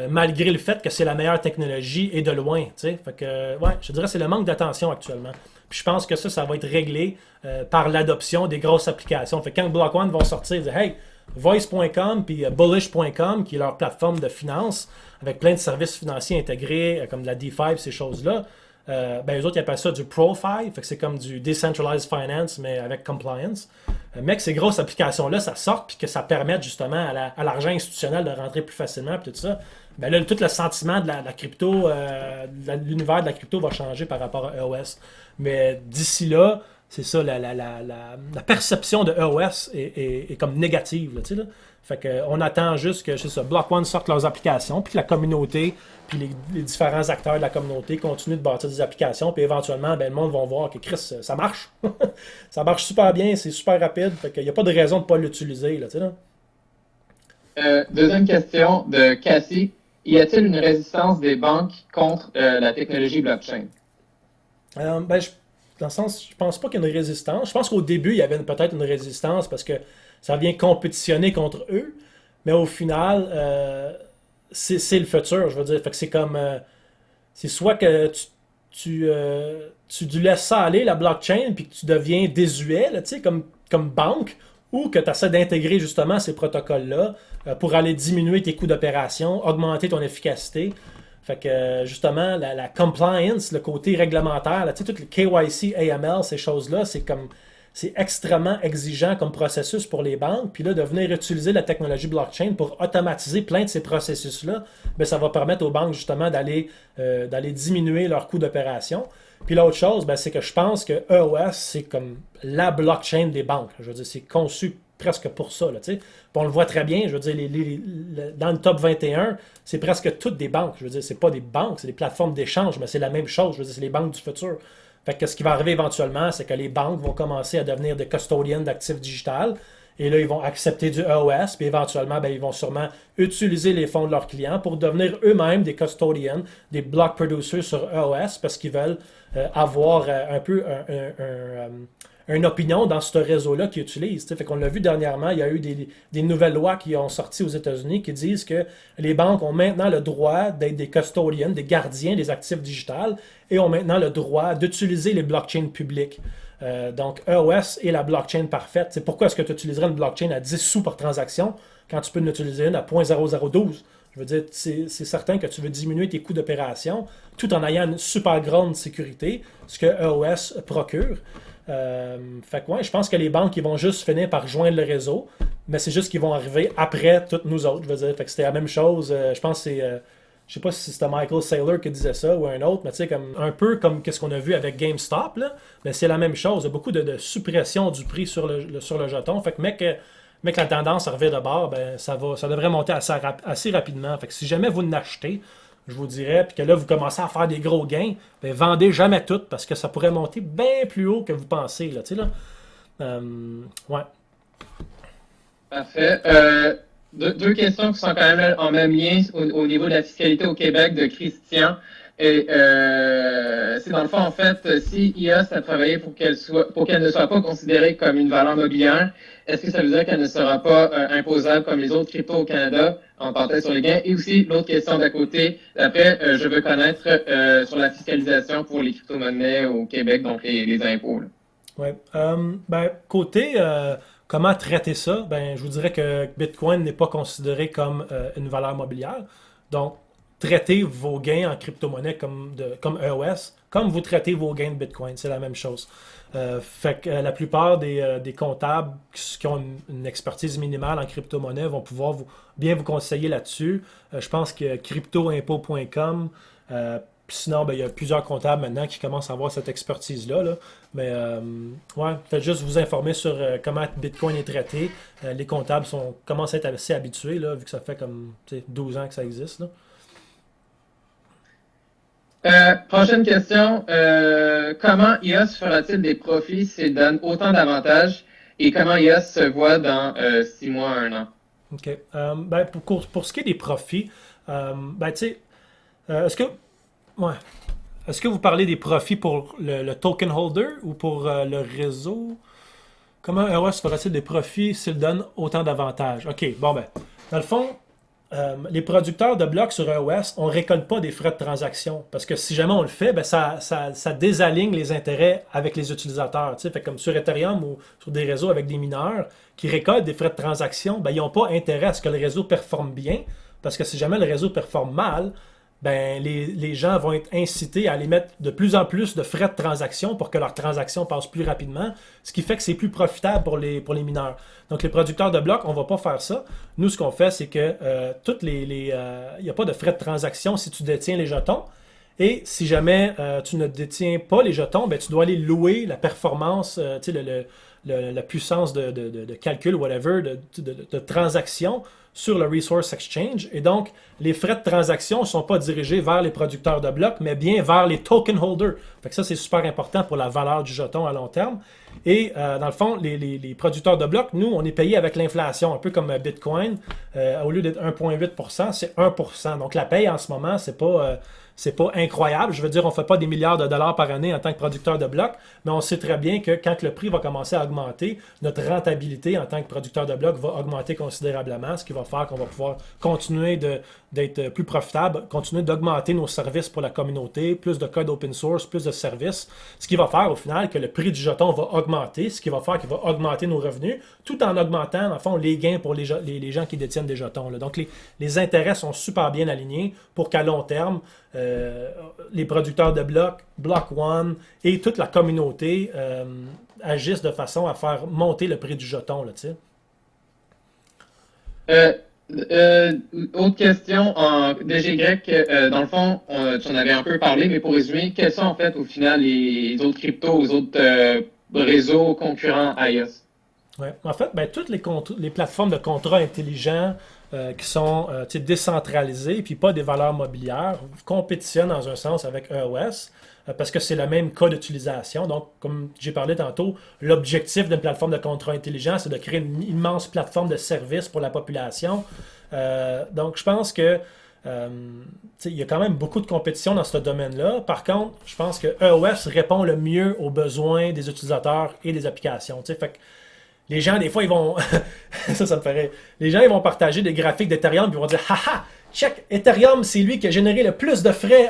malgré le fait que c'est la meilleure technologie et de loin. Fait que, ouais, je dirais que c'est le manque d'attention actuellement. Puis je pense que ça va être réglé par l'adoption des grosses applications. Fait que quand Block One vont sortir, dire hey, Voice.com puis Bullish.com, qui est leur plateforme de finance, avec plein de services financiers intégrés, comme de la DeFi, ces choses-là, ben eux autres, ils appellent ça du ProFi, fait que c'est comme du Decentralized Finance, mais avec compliance. Mais que ces grosses applications-là, ça sorte, puis que ça permette justement à l'argent institutionnel de rentrer plus facilement, puis tout ça, ben là, tout le sentiment de la crypto, l'univers de la crypto va changer par rapport à EOS. Mais d'ici là, c'est ça, la perception de EOS est comme négative. Là, Fait que, on attend juste que, Block One sorte leurs applications, puis que la communauté, puis les différents acteurs de la communauté continuent de bâtir des applications, puis éventuellement, ben, le monde va voir que Chris, ça marche. Ça marche super bien, c'est super rapide, fait qu'il n'y a pas de raison de ne pas l'utiliser, là, tu sais, là. Deuxième question de Cassie. Y a-t-il une résistance des banques contre la technologie blockchain? Ben, dans le sens, je pense pas qu'il y ait une résistance. Je pense qu'au début, il y avait peut-être une résistance parce que ça vient compétitionner contre eux. Mais au final, c'est le futur, je veux dire. Fait que c'est comme. C'est soit que tu laisses ça aller, la blockchain, puis que tu deviens désuet, là, tu sais, comme banque, ou que tu essaies d'intégrer justement ces protocoles-là pour aller diminuer tes coûts d'opération, augmenter ton efficacité. Fait que justement, la compliance, le côté réglementaire, là, tu sais, tout le KYC, AML, ces choses-là, c'est extrêmement exigeant comme processus pour les banques. Puis là, de venir utiliser la technologie blockchain pour automatiser plein de ces processus-là, bien, ça va permettre aux banques justement d'aller diminuer leurs coûts d'opération. Puis l'autre chose, ben, c'est que je pense que EOS, c'est comme la blockchain des banques. Je veux dire, c'est conçu presque pour ça. Là, tu sais. Puis on le voit très bien. Je veux dire, dans le top 21, c'est presque toutes des banques. Je veux dire, c'est pas des banques, c'est des plateformes d'échange, mais c'est la même chose. Je veux dire, c'est les banques du futur. Fait que ce qui va arriver éventuellement, c'est que les banques vont commencer à devenir des custodians d'actifs digitales. Et là, ils vont accepter du EOS, puis éventuellement, ben, ils vont sûrement utiliser les fonds de leurs clients pour devenir eux-mêmes des custodians, des block producers sur EOS, parce qu'ils veulent avoir un peu une opinion dans ce réseau-là qu'ils utilisent. T'sais. Fait qu'on l'a vu dernièrement, il y a eu des nouvelles lois qui ont sorti aux États-Unis qui disent que les banques ont maintenant le droit d'être des custodians, des gardiens des actifs digitales, et ont maintenant le droit d'utiliser les blockchains publiques. Donc, EOS est la blockchain parfaite. C'est pourquoi est-ce que tu utiliserais une blockchain à 10 sous par transaction quand tu peux en utiliser une à 0.0012? Je veux dire, c'est certain que tu veux diminuer tes coûts d'opération tout en ayant une super grande sécurité, ce que EOS procure. Fait que ouais, je pense que les banques ils vont juste finir par joindre le réseau, mais c'est juste qu'ils vont arriver après toutes nous autres. Je veux dire, fait que c'était la même chose. Je pense que c'est. Je sais pas si c'était Michael Saylor qui disait ça ou un autre, mais tu sais, comme, un peu comme ce qu'on a vu avec GameStop, là, mais c'est la même chose. Il y a beaucoup de suppression du prix sur le jeton. Fait que, mec, la tendance revient de bord, ben, ça devrait monter assez rapidement. Fait que si jamais vous l'achetez, je vous dirais, puis que là, vous commencez à faire des gros gains, ben, vendez jamais tout parce que ça pourrait monter bien plus haut que vous pensez. Là, tu sais, là. Ouais. Parfait. Deux questions qui sont quand même en même lien au niveau de la fiscalité au Québec de Christian. Et c'est dans le fond, en fait, si IOS a travaillé pour qu'elle ne soit pas considérée comme une valeur mobilière, est-ce que ça veut dire qu'elle ne sera pas imposable comme les autres cryptos au Canada en partant sur les gains? Et aussi, l'autre question d'à côté, après, je veux connaître sur la fiscalisation pour les crypto-monnaies au Québec, donc les impôts. Oui. Ben, côté comment traiter ça, ben, je vous dirais que Bitcoin n'est pas considéré comme une valeur mobilière. Donc, traitez vos gains en crypto-monnaie comme EOS, comme vous traitez vos gains de Bitcoin. C'est la même chose. Fait que la plupart des comptables qui ont une expertise minimale en crypto-monnaie vont pouvoir bien vous conseiller là-dessus. Je pense que cryptoimpôt.com, sinon, ben, il y a plusieurs comptables maintenant qui commencent à avoir cette expertise-là. Là. Mais ouais, faites juste vous informer sur comment Bitcoin est traité. Les comptables commencent à être assez habitués, là, vu que ça fait comme 12 ans que ça existe. Là. Prochaine question. Comment IOS fera-t-il des profits s'il donne autant d'avantages et comment IOS se voit dans 6 mois, 1 an? OK. Ben, pour ce qui est des profits, ben, tu sais, est-ce que vous parlez des profits pour le token holder ou pour le réseau? Comment EOS fera-t-il des profits s'il donne autant d'avantages? OK, bon ben, dans le fond, les producteurs de blocs sur EOS, on ne récolte pas des frais de transaction. Parce que si jamais on le fait, ben ça désaligne les intérêts avec les utilisateurs. Fait comme sur Ethereum ou sur des réseaux avec des mineurs qui récoltent des frais de transaction, ben, ils n'ont pas intérêt à ce que le réseau performe bien. Parce que si jamais le réseau performe mal, ben, les gens vont être incités à aller mettre de plus en plus de frais de transaction pour que leur transaction passe plus rapidement, ce qui fait que c'est plus profitable pour les mineurs. Donc, les producteurs de blocs, on ne va pas faire ça. Nous, ce qu'on fait, c'est que il n'y a pas de frais de transaction si tu détiens les jetons. Et si jamais tu ne détiens pas les jetons, ben, tu dois aller louer la performance, la puissance de calcul, whatever, de transaction sur le Resource Exchange. Et donc, les frais de transaction ne sont pas dirigés vers les producteurs de blocs, mais bien vers les token holders. Fait que ça, c'est super important pour la valeur du jeton à long terme. Et dans le fond, les producteurs de blocs, nous, on est payé avec l'inflation, un peu comme Bitcoin. Au lieu d'être 1,8%, c'est 1%. Donc, la paye en ce moment, c'est pas incroyable. Je veux dire, on ne fait pas des milliards de dollars par année en tant que producteur de blocs, mais on sait très bien que quand le prix va commencer à augmenter, notre rentabilité en tant que producteur de blocs va augmenter considérablement, ce qui va faire qu'on va pouvoir continuer d'être plus profitable, continuer d'augmenter nos services pour la communauté, plus de code open source, plus de services, ce qui va faire au final que le prix du jeton va augmenter, ce qui va faire qu'il va augmenter nos revenus, tout en augmentant, dans le fond, les gains pour les gens qui détiennent des jetons. Là. Donc, les intérêts sont super bien alignés pour qu'à long terme, les producteurs de blocs, Block One et toute la communauté agissent de façon à faire monter le prix du jeton. Là, autre question en DGY, dans le fond, tu en avais un peu parlé, mais pour résumer, quels sont en fait au final les autres cryptos, les autres réseaux concurrents à iOS? Ouais. En fait, toutes les plateformes de contrats intelligents qui sont décentralisées puis pas des valeurs mobilières compétitionnent dans un sens avec EOS parce que c'est le même cas d'utilisation. Donc, comme j'ai parlé tantôt, l'objectif d'une plateforme de contrat intelligent, c'est de créer une immense plateforme de services pour la population. Donc, je pense que il y a quand même beaucoup de compétition dans ce domaine-là. Par contre, je pense que EOS répond le mieux aux besoins des utilisateurs et des applications. Fait que les gens, des fois, ils vont. ça me ferait. Les gens, ils vont partager des graphiques d'Ethereum et ils vont dire haha, check, Ethereum, c'est lui qui a généré le plus de frais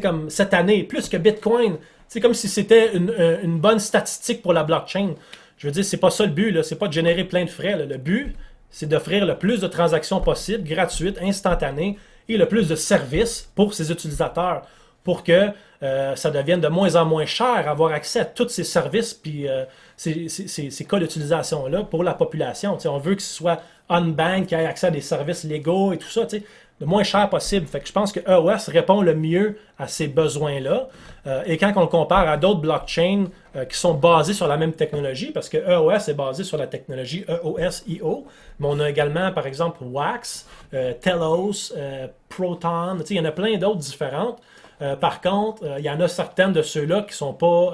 comme cette année, plus que Bitcoin. C'est comme si c'était une bonne statistique pour la blockchain. Je veux dire, c'est pas ça le but, là. C'est pas de générer plein de frais. Là. Le but, c'est d'offrir le plus de transactions possibles, gratuites, instantanées, et le plus de services pour ses utilisateurs, pour que ça devienne de moins en moins cher avoir accès à tous ces services puis ces cas d'utilisation-là pour la population. T'sais, on veut que ce soit on-bank, qui ait accès à des services légaux et tout ça, le moins cher possible. Fait que je pense que EOS répond le mieux à ces besoins-là. Et quand on le compare à d'autres blockchains qui sont basées sur la même technologie, parce que EOS est basé sur la technologie EOS-IO, mais on a également, par exemple, Wax, Telos, Proton, il y en a plein d'autres différentes. Par contre, il y en a certaines de ceux-là qui ne sont pas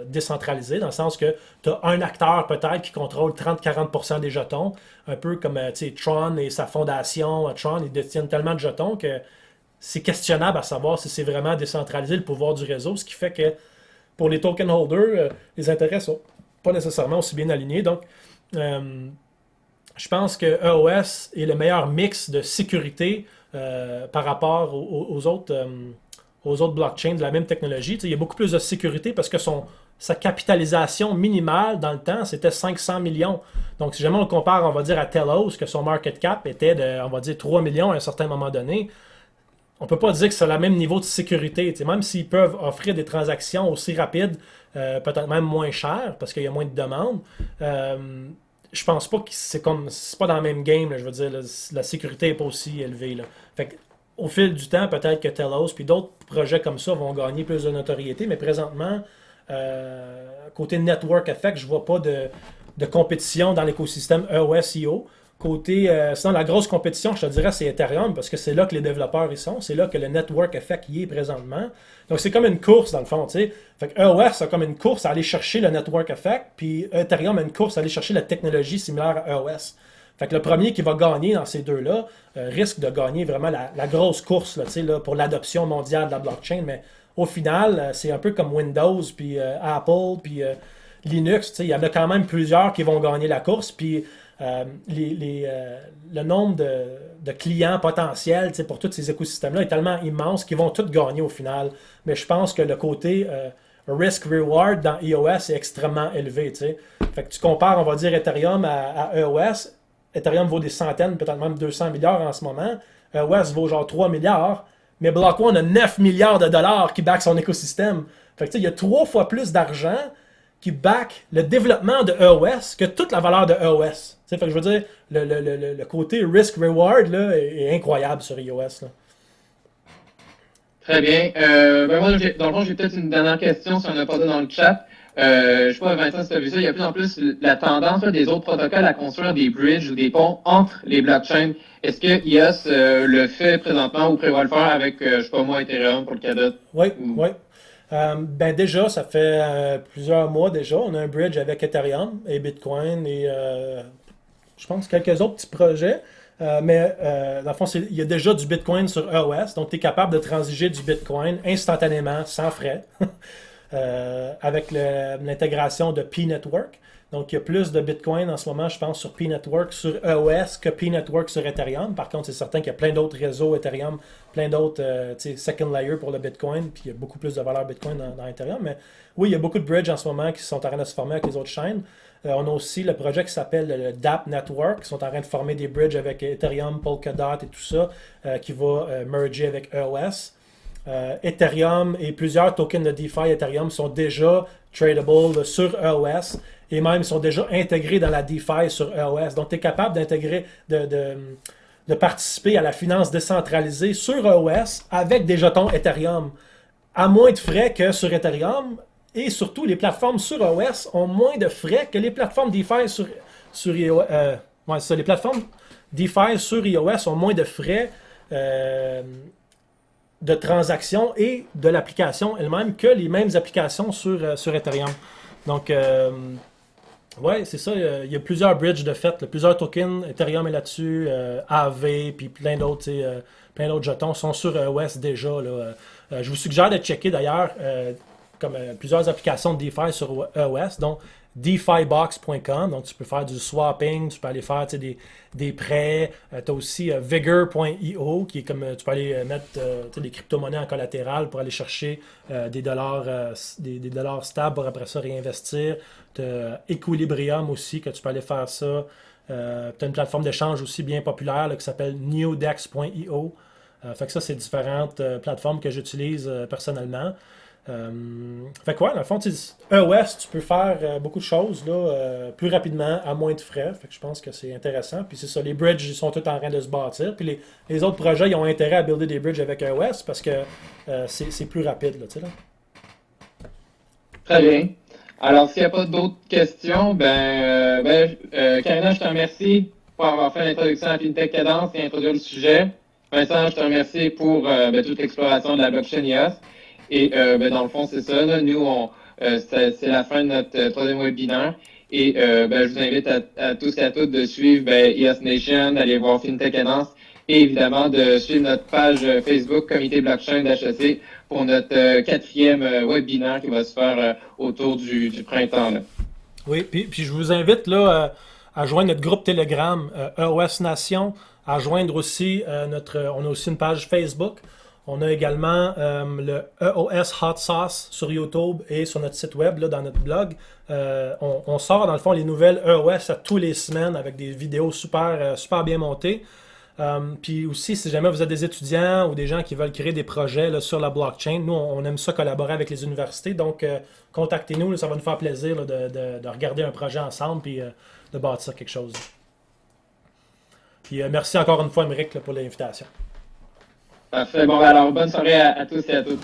décentralisés, dans le sens que tu as un acteur peut-être qui contrôle 30-40% des jetons, un peu comme Tron et sa fondation. Tron, ils détiennent tellement de jetons que c'est questionnable à savoir si c'est vraiment décentralisé le pouvoir du réseau, ce qui fait que pour les token holders, les intérêts ne sont pas nécessairement aussi bien alignés. Donc, je pense que EOS est le meilleur mix de sécurité par rapport aux autres blockchains de la même technologie. Il y a beaucoup plus de sécurité parce que sa capitalisation minimale dans le temps, c'était 500 millions. Donc, si jamais on le compare, on va dire, à Telos, que son market cap était de, on va dire, 3 millions à un certain moment donné, on ne peut pas dire que c'est le même niveau de sécurité. Même s'ils peuvent offrir des transactions aussi rapides, peut-être même moins chères, parce qu'il y a moins de demandes, je pense pas que c'est pas dans le même game. Là, je veux dire, la sécurité n'est pas aussi élevée. Là. Fait que, au fil du temps, peut-être que Telos puis d'autres projets comme ça vont gagner plus de notoriété, mais présentement, côté network effect, je vois pas de compétition dans l'écosystème EOS-IO. Sinon, la grosse compétition, je te dirais, c'est Ethereum, parce que c'est là que les développeurs y sont, c'est là que le network effect y est présentement. Donc, c'est comme une course, dans le fond, tu sais. Fait que EOS a comme une course à aller chercher le network effect, puis Ethereum a une course à aller chercher la technologie similaire à EOS. Fait que le premier qui va gagner dans ces deux-là risque de gagner vraiment la grosse course là, pour l'adoption mondiale de la blockchain. Mais au final, c'est un peu comme Windows, puis Apple, puis Linux. Il y en a quand même plusieurs qui vont gagner la course. Puis le nombre de clients potentiels pour tous ces écosystèmes-là est tellement immense qu'ils vont tous gagner au final. Mais je pense que le côté risk-reward dans EOS est extrêmement élevé. T'sais. Fait que tu compares, on va dire, Ethereum à EOS. Ethereum vaut des centaines, peut-être même 200 milliards en ce moment. EOS vaut genre 3 milliards. Mais Block One a 9 milliards de dollars qui back son écosystème. Fait que il y a 3 fois plus d'argent qui back le développement de EOS que toute la valeur de EOS. Fait que je veux dire, le côté risk-reward là, est incroyable sur EOS. Là. Très bien. Moi, dans le fond, j'ai peut-être une dernière question si on n'a pas ça dans le chat. Je sais pas, Vincent, si tu as vu ça, il y a de plus en plus la tendance là, des autres protocoles à construire des bridges ou des ponts entre les blockchains. Est-ce que IOS le fait présentement ou prévoit le faire avec, je sais pas moi, Ethereum pour le Cadot? Oui, Ou... oui. Ben déjà, ça fait plusieurs mois déjà. On a un bridge avec Ethereum et Bitcoin et je pense quelques autres petits projets. Dans le fond, il y a déjà du Bitcoin sur EOS, donc tu es capable de transiger du Bitcoin instantanément, sans frais, avec l'intégration de P-Network. Donc, il y a plus de Bitcoin en ce moment, je pense, sur P-Network, sur EOS que P-Network sur Ethereum. Par contre, c'est certain qu'il y a plein d'autres réseaux Ethereum, plein d'autres second layer pour le Bitcoin, puis il y a beaucoup plus de valeur Bitcoin dans Ethereum. Mais oui, il y a beaucoup de bridges en ce moment qui sont en train de se former avec les autres chaînes. On a aussi le projet qui s'appelle le DApp Network, qui sont en train de former des bridges avec Ethereum, Polkadot et tout ça, qui va merger avec EOS. Ethereum et plusieurs tokens de DeFi Ethereum sont déjà tradable sur EOS et même sont déjà intégrés dans la DeFi sur EOS. Donc, tu es capable d'intégrer, de participer à la finance décentralisée sur EOS avec des jetons Ethereum à moins de frais que sur Ethereum. Et surtout, les plateformes sur EOS ont moins de frais que les plateformes DeFi sur iOS. Ouais, ça, les plateformes DeFi sur iOS ont moins de frais de transactions et de l'application elle-même que les mêmes applications sur Ethereum. Donc, ouais, c'est ça. Il y a plusieurs bridges de fait, plusieurs tokens. Ethereum est là-dessus, AV, puis plein d'autres jetons sont sur EOS déjà. Là. Je vous suggère de checker d'ailleurs comme plusieurs applications de DeFi sur EOS, dont DeFiBox.com. Donc, tu peux faire du swapping, tu peux aller faire des prêts. Tu as aussi Vigor.io, qui est comme tu peux aller mettre des crypto-monnaies en collatéral pour aller chercher des dollars stables pour après ça réinvestir. Tu as Equilibrium aussi, que tu peux aller faire ça. Tu as une plateforme d'échange aussi bien populaire là, qui s'appelle Neodex.io. Fait que ça, c'est différentes plateformes que j'utilise personnellement. Fait quoi, dans le fond, EOS, tu peux faire beaucoup de choses là, plus rapidement, à moins de frais. Fait que je pense que c'est intéressant. Puis c'est ça, les bridges, ils sont tous en train de se bâtir. Puis les autres projets, ils ont intérêt à builder des bridges avec EOS parce que c'est plus rapide. Là, là. Très bien. Alors, s'il n'y a pas d'autres questions, Karina, je te remercie pour avoir fait l'introduction à FinTech Cadence et introduire le sujet. Vincent, je te remercie pour toute l'exploration de la blockchain IOS. Et dans le fond, c'est ça. Là, nous, c'est la fin de notre troisième webinaire. Et je vous invite à tous et à toutes de suivre IOS Nation, d'aller voir FinTech Cadence et évidemment de suivre notre page Facebook Comité Blockchain d'HEC pour notre quatrième webinaire qui va se faire autour du printemps. Là. Oui, puis je vous invite là, à joindre notre groupe Telegram EOS Nation, à joindre aussi on a aussi une page Facebook. On a également le EOS Hot Sauce sur YouTube et sur notre site web, là, dans notre blog. On sort, dans le fond, les nouvelles EOS à tous les semaines avec des vidéos super bien montées. Puis aussi, si jamais vous êtes des étudiants ou des gens qui veulent créer des projets là, sur la blockchain, nous, on aime ça collaborer avec les universités. Donc, contactez-nous, là, ça va nous faire plaisir là, de regarder un projet ensemble et de bâtir quelque chose. Puis, merci encore une fois, Émeric, pour l'invitation. Parfait. Bon, alors, bonne soirée à tous et à toutes.